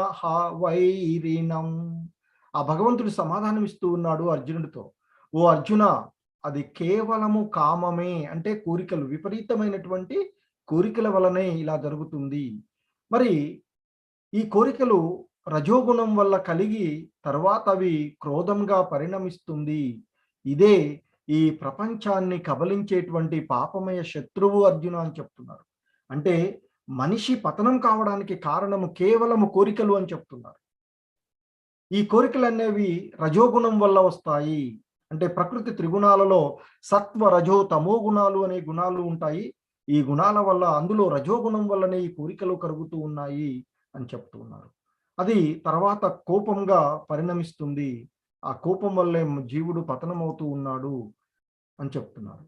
వైరిణం. ఆ భగవంతుడు సమాధానం ఇస్తూ ఉన్నాడు అర్జునుడితో. ఓ అర్జున, అది కేవలము కామమే, అంటే కోరికలు, విపరీతమైనటువంటి కోరికల వలనే ఇలా జరుగుతుంది. మరి ఈ కోరికలు రజోగుణం వల్ల కలిగి తర్వాత అవి క్రోధంగా పరిణమిస్తుంది. ఇదే ఈ ప్రపంచాన్ని కబలించేటువంటి పాపమయ శత్రువు అర్జున అని చెప్తున్నారు. అంటే మనిషి పతనం కావడానికి కారణము కేవలము కోరికలు అని చెప్తున్నారు. ఈ కోరికలు అనేవి రజోగుణం వల్ల వస్తాయి. అంటే ప్రకృతి త్రిగుణాలలో సత్వ, రజో, తమో గుణాలు అనే గుణాలు ఉంటాయి. ఈ గుణాల వల్ల, అందులో రజోగుణం వల్లనే ఈ కోరికలు కలుగుతూ ఉన్నాయి అని చెప్తూ ఉన్నారు. అది తర్వాత కోపంగా పరిణమిస్తుంది. ఆ కోపం వల్లే జీవుడు పతనమవుతూ ఉన్నాడు అని చెప్తున్నారు.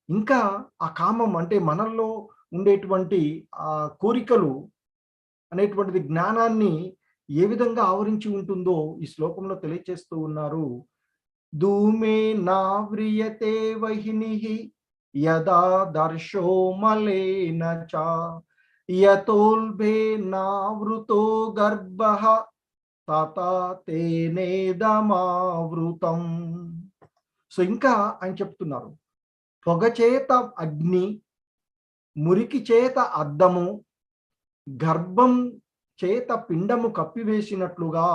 ఇంకా ఆ కామం అంటే మనల్లో ఉండేటువంటి ఆ కోరికలు అనేటువంటిది జ్ఞానాన్ని ఏ విధంగా ఆవరించి ఉంటుందో ఈ శ్లోకంలో తెలియచేస్తూ ఉన్నారు. ధూమే నావ్రియతే వహినిః యదా దర్శో మలేన చ యతోల్బే నావృతో గర్భః తథా తేనేదమావృతం. సో ఇంకా ఆయన చెప్తున్నారు, పొగ చేత అగ్ని, మురికి చేత అద్దము, గర్భం చేత పిండము కప్పివేసినట్లుగా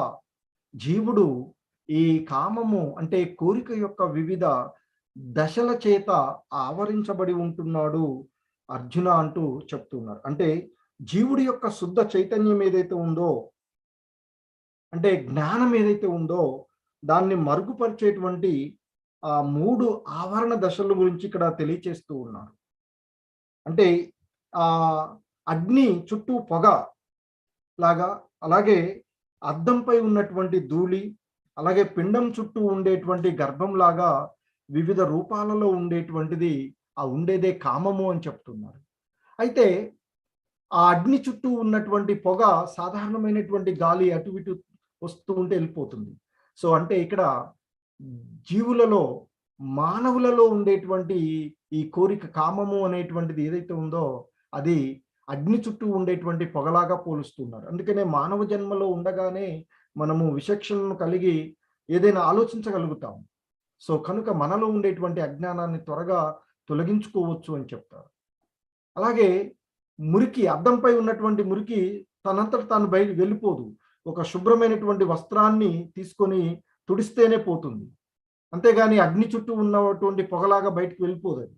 జీవుడు ఈ కామము అంటే కోరిక యొక్క వివిధ దశల చేత ఆవరించబడి ఉంటున్నాడు అర్జున అంటూ చెప్తున్నారు. అంటే జీవుడి యొక్క శుద్ధ చైతన్యం ఏదైతే ఉందో, అంటే జ్ఞానం ఏదైతే ఉందో, దాన్ని మరుగుపరిచేటువంటి ఆ 3 ఆవరణ దశల గురించి ఇక్కడ తెలియచేస్తూ ఉన్నారు. అంటే ఆ అగ్ని చుట్టూ పొగ లాగా, అలాగే అద్దంపై ఉన్నటువంటి ధూళి, అలాగే పిండం చుట్టూ ఉండేటువంటి గర్భంలాగా వివిధ రూపాలలో ఉండేటువంటిది ఉండేదే కామము అని చెప్తున్నారు. అయితే ఆ అగ్ని చుట్టూ ఉన్నటువంటి పొగ సాధారణమైనటువంటి గాలి అటు ఇటు వస్తూ ఉంటే వెళ్ళిపోతుంది. సో అంటే ఇక్కడ జీవులలో, మానవులలో ఉండేటువంటి ఈ కోరిక, కామము అనేటువంటిది ఏదైతే ఉందో, అది అగ్ని చుట్టూ ఉండేటువంటి పొగలాగా పోలుస్తున్నారు. అందుకనే మానవ జన్మలో ఉండగానే మనము విచక్షణను కలిగి ఏదైనా ఆలోచించగలుగుతాం. సో కనుక మనలో ఉండేటువంటి అజ్ఞానాన్ని త్వరగా తొలగించుకోవచ్చు అని చెప్తారు. అలాగే మురికి, అద్దంపై ఉన్నటువంటి మురికి తనంతట తాను బయటికి వెళ్ళిపోదు. ఒక శుభ్రమైనటువంటి వస్త్రాన్ని తీసుకొని తుడిస్తేనే పోతుంది. అంతేగాని అగ్ని చుట్టూ ఉన్నటువంటి పొగలాగా బయటికి వెళ్ళిపోదది.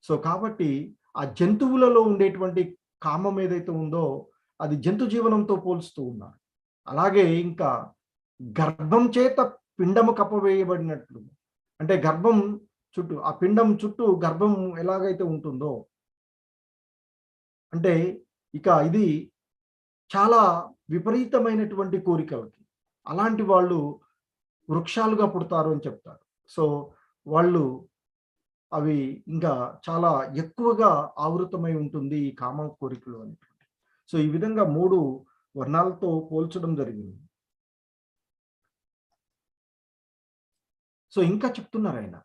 సో కాబట్టి ఆ జంతువులలో ఉండేటువంటి కామం ఏదైతే ఉందో అది జంతు జీవనంతో పోల్చుతూ ఉన్నారు. అలాగే ఇంకా గర్భం చేత పిండము కప్పవేయబడినట్లు, అంటే గర్భం చుట్టూ, ఆ పిండం చుట్టూ గర్భం ఎలాగైతే ఉంటుందో, అంటే ఇక ఇది చాలా విపరీతమైనటువంటి కోరికలకి అలాంటి వాళ్ళు వృక్షాలుగా పుడతారు అని చెప్తారు. సో వాళ్ళు అవి ఇంకా చాలా ఎక్కువగా ఆవృతమై ఉంటుంది ఈ కామ కోరికలు అనేటువంటి. సో ఈ విధంగా 3 వర్ణాలతో పోల్చడం జరిగింది. సో ఇంకా చెప్తున్నారు ఆయన,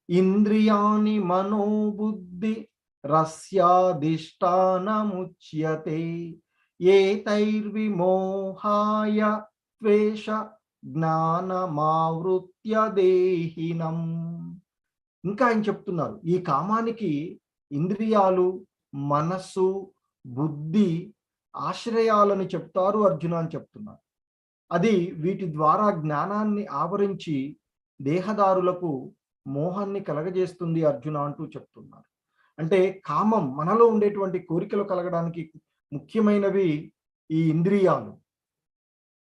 ఇంద్రియాని మనోబుద్ధి రస్యాధిష్టానముచ్యతే ఏతైర్విమోహాయ త్వేష జ్ఞానమావృత్య దేహినం. ఇంకా ఆయన చెప్తున్నారు, ఈ కామానికి ఇంద్రియాలు, మనస్సు, బుద్ధి ఆశ్రయాలని చెప్తారు అర్జున అని చెప్తున్నారు. అది వీటి ద్వారా జ్ఞానాన్ని ఆవరించి దేహదారులకు మోహాన్ని కలగజేస్తుంది అర్జున అంటూ చెప్తున్నారు. అంటే కామం, మనలో ఉండేటువంటి కోరికలు కలగడానికి ముఖ్యమైనవి ఈ ఇంద్రియాలు,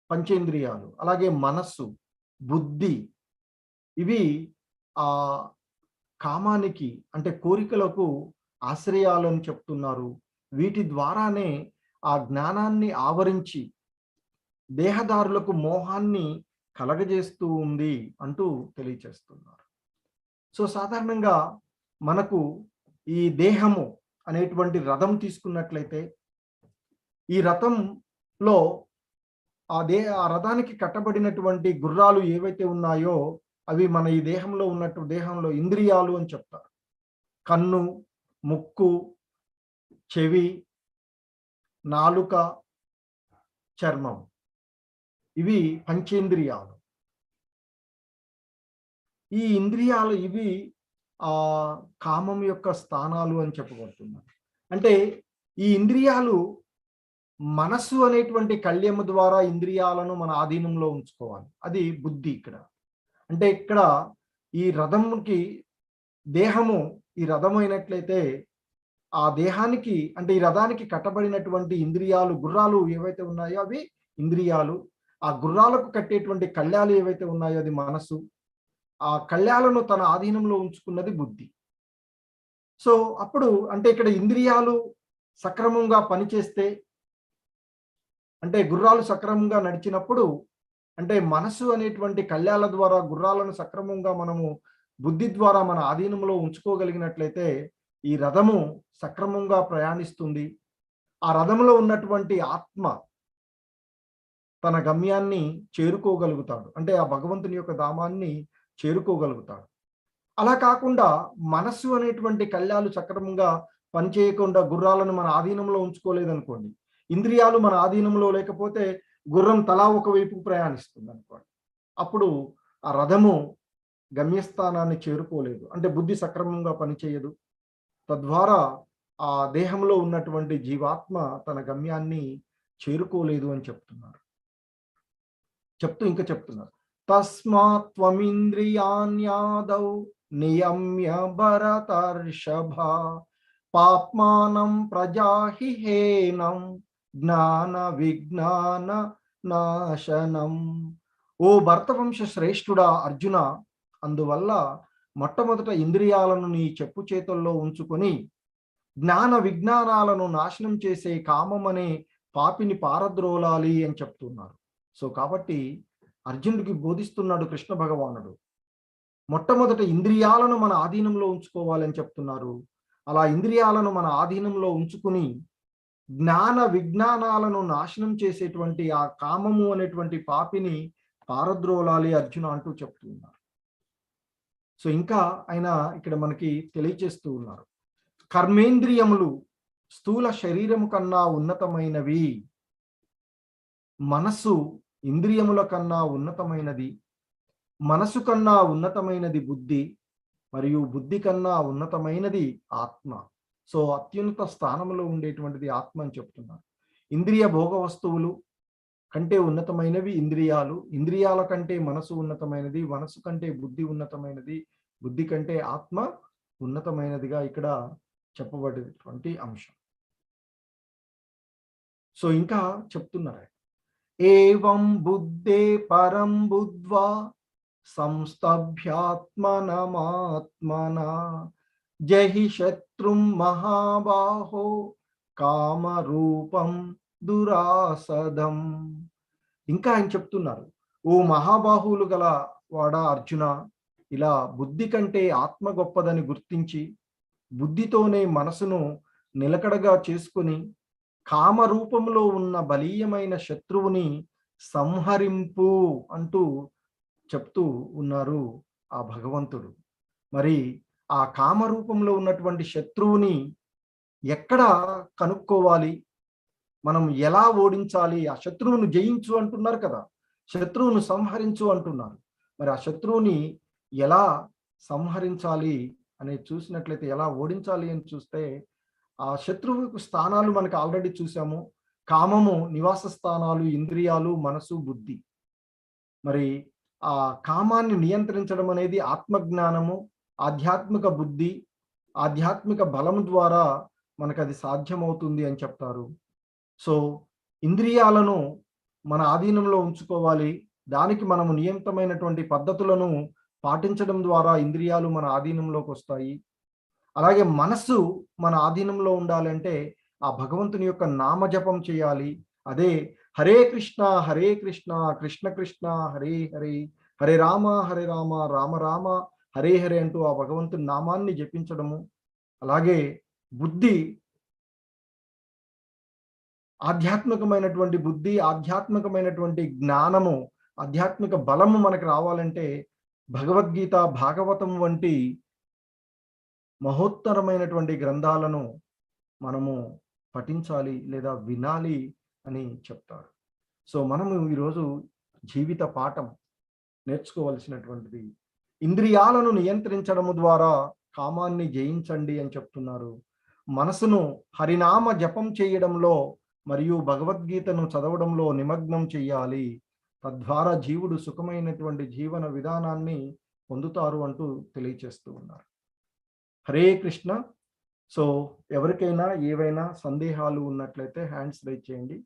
పంచేంద్రియాలు, అలాగే మనస్సు, బుద్ధి. ఇవి ఆ కామానికి అంటే కోరికలకు ఆశ్రయాలని చెప్తున్నారు. వీటి ద్వారానే ఆ జ్ఞానాన్ని ఆవరించి దేహదారులకు మోహాన్ని కలగజేస్తూ ఉంది అంటూ తెలియచేస్తున్నారు. సో సాధారణంగా మనకు ఈ దేహము అనేటువంటి రథం తీసుకున్నట్లయితే, ఈ రథంలో ఆ రథానికి కట్టబడినటువంటి గుర్రాలు ఏవైతే ఉన్నాయో అవి మన ఈ దేహంలో ఉన్నట్టు దేహంలో ఇంద్రియాలు అని చెప్తారు. కన్ను, ముక్కు, చెవి, నాలుక, చర్మం, ఇవి పంచేంద్రియాలు. ఈ ఇంద్రియాలు ఇవి కామం యొక్క స్థానాలు అని చెప్పబడుతున్నారు. అంటే ఈ ఇంద్రియాలు మనస్సు అనేటువంటి కళ్యము ద్వారా ఇంద్రియాలను మన ఆధీనంలో ఉంచుకోవాలి. అది బుద్ధి ఇక్కడ. అంటే ఇక్కడ ఈ రథంకి దేహము ఈ రథం అయినట్లయితే ఆ దేహానికి అంటే ఈ రథానికి కట్టబడినటువంటి ఇంద్రియాలు, గుర్రాలు ఏవైతే ఉన్నాయో అవి ఇంద్రియాలు. ఆ గుర్రాలకు కట్టేటువంటి కళ్యాలు ఏవైతే ఉన్నాయో అది మనస్సు. ఆ కళ్యాలను తన ఆధీనంలో ఉంచుకున్నది బుద్ధి. సో అప్పుడు అంటే ఇక్కడ ఇంద్రియాలు సక్రమంగా పనిచేస్తే, అంటే గుర్రాలు సక్రమంగా నడిచినప్పుడు, అంటే మనస్సు అనేటువంటి కళ్యాల ద్వారా గుర్రాలను సక్రమంగా మనము బుద్ధి ద్వారా మన ఆధీనంలో ఉంచుకోగలిగినట్లయితే ఈ రథము సక్రమంగా ప్రయాణిస్తుంది. ఆ రథంలో ఉన్నటువంటి ఆత్మ తన గమ్యాన్ని చేరుకోగలుగుతాడు. అంటే ఆ భగవంతుని యొక్క ధామాన్ని చేరుకోగలుగుతాడు. అలా కాకుండా మనస్సు అనేటువంటి కళ్యాలు సక్రమంగా పనిచేయకుండా గుర్రాలను మన ఆధీనంలో ఉంచుకోలేదనుకోండి, ఇంద్రియాలు మన ఆధీనంలో లేకపోతే గుర్రం తలా ఒకవైపు ప్రయాణిస్తుంది అనుకోండి, అప్పుడు ఆ రథము గమ్యస్థానాన్ని చేరుకోలేదు. అంటే బుద్ధి సక్రమంగా పనిచేయదు. తద్వారా ఆ దేహంలో ఉన్నటువంటి జీవాత్మ తన గమ్యాన్ని చేరుకోలేదు అని చెప్తున్నారు. ఇంకా చెప్తున్నారు, తస్మాత్ త్వమింద్రియాణ్యాదౌ నియమ్య భరతర్షభ పాప్మానం ప్రజాహిహేనం జ్ఞాన విజ్ఞాన నాశనం. ఓ భరతవంశ శ్రేష్ఠుడా అర్జున, అందువల్ల మొట్టమొదట ఇంద్రియాలను నీ చెప్పు చేతుల్లో ఉంచుకొని జ్ఞాన విజ్ఞానాలను నాశనం చేసే కామం అనే పాపిని పారద్రోలాలి అని చెప్తున్నారు. సో కాబట్టి అర్జునుడికి బోధిస్తున్నాడు కృష్ణ భగవానుడు, మొట్టమొదట ఇంద్రియాలను మన ఆధీనంలో ఉంచుకోవాలని చెప్తున్నారు. అలా ఇంద్రియాలను మన ఆధీనంలో ఉంచుకుని జ్ఞాన విజ్ఞానాలను నాశనం చేసేటువంటి ఆ కామము అనేటువంటి పాపిని పారద్రోలాలి అర్జున అంటూ చెప్తున్నారు. సో ఇంకా ఆయన ఇక్కడ మనకి తెలియచేస్తూ ఉన్నారు, కర్మేంద్రియములు స్థూల శరీరము కన్నా ఉన్నతమైనవి. మనస్సు ఇంద్రియముల కన్నా ఉన్నతమైనది. మనసు కన్నా ఉన్నతమైనది బుద్ధి. మరియు బుద్ధి కన్నా ఉన్నతమైనది ఆత్మ. సో అత్యున్నత స్థానంలో ఉండేటువంటిది ఆత్మ అని చెప్తున్నారు. ఇంద్రియ భోగ వస్తువులు కంటే ఉన్నతమైనవి ఇంద్రియాలు. ఇంద్రియాల కంటే మనసు ఉన్నతమైనది. మనసు కంటే బుద్ధి ఉన్నతమైనది. బుద్ధి కంటే ఆత్మ ఉన్నతమైనదిగా ఇక్కడ చెప్పబడేటువంటి అంశం. సో ఇంకా చెప్తున్నారు, ఏవం బుద్ధే పరం బుద్ధ్వా సంస్థభ్యాత్మనమాత్మన జహి శత్రుం మహాబాహో కామరూపం దురాసదం. ఇంకా ఆయన చెప్తున్నారు, ఓ మహాబాహువులు గల వాడా అర్జున, ఇలా బుద్ధి కంటే ఆత్మ గొప్పదని గుర్తించి బుద్ధితోనే మనసును నిలకడగా చేసుకుని కామరూపంలో ఉన్న బలీయమైన శత్రువుని సంహరింపు అంటూ చెప్తూ ఉన్నారు ఆ భగవంతుడు. మరి ఆ కామరూపంలో ఉన్నటువంటి శత్రువుని ఎక్కడ కనుక్కోవాలి, మనం ఎలా ఓడించాలి, ఆ శత్రువును జయించు అంటున్నారు కదా, శత్రువును సంహరించు అంటున్నారు. మరి ఆ శత్రువుని ఎలా సంహరించాలి అనేది చూసినట్లయితే, ఎలా ఓడించాలి అని చూస్తే, ఆ శత్రువుకు స్థానాలు మనకు ఆల్రెడీ చూసాము. కామము నివాస స్థానాలు ఇంద్రియాలు, మనసు, బుద్ధి. మరి ఆ కామాన్ని నియంత్రించడం అనేది ఆత్మజ్ఞానము, ఆధ్యాత్మిక బుద్ధి, ఆధ్యాత్మిక బలం ద్వారా మనకు అది సాధ్యమవుతుంది అని చెప్తారు. సో ఇంద్రియాలను మన ఆధీనంలో ఉంచుకోవాలి. దానికి మనము నియమితమైనటువంటి పద్ధతులను పాటించడం ద్వారా ఇంద్రియాలు మన ఆధీనంలోకి వస్తాయి. అలాగే మనస్సు మన ఆధీనంలో ఉండాలంటే ఆ భగవంతుని యొక్క నామజపం చేయాలి. అదే హరే కృష్ణ కృష్ణ కృష్ణ హరే హరే, హరే రామ రామ రామ హరే హరే అంటూ ఆ భగవంతుని నామాన్ని జపించడము. అలాగే బుద్ధి, ఆధ్యాత్మికమైనటువంటి బుద్ధి, ఆధ్యాత్మికమైనటువంటి జ్ఞానము, ఆధ్యాత్మిక బలము మనకు రావాలంటే భగవద్గీత, భాగవతం వంటి మహోత్తరమైనటువంటి గ్రంథాలను మనము పఠించాలి లేదా వినాలి అని చెప్తారు. సో మనము ఈరోజు జీవిత పాఠం నేర్చుకోవలసినటువంటిది, ఇంద్రియాలను నియంత్రించడము ద్వారా కామాన్ని జయించండి అని చెప్తున్నారు. మనసును హరినామ జపం చేయడంలో మరియు భగవద్గీతను చదవడంలో నిమగ్నం చెయ్యాలి. తద్వారా జీవుడు సుఖమైనటువంటి జీవన విధానాన్ని పొందుతారు అంటూ తెలియచేస్తూ ఉన్నారు. హరే కృష్ణ. సో ఎవరికైనా ఏవైనా సందేహాలు ఉన్నట్లయితే హ్యాండ్స్ రైజ్ చేయండి.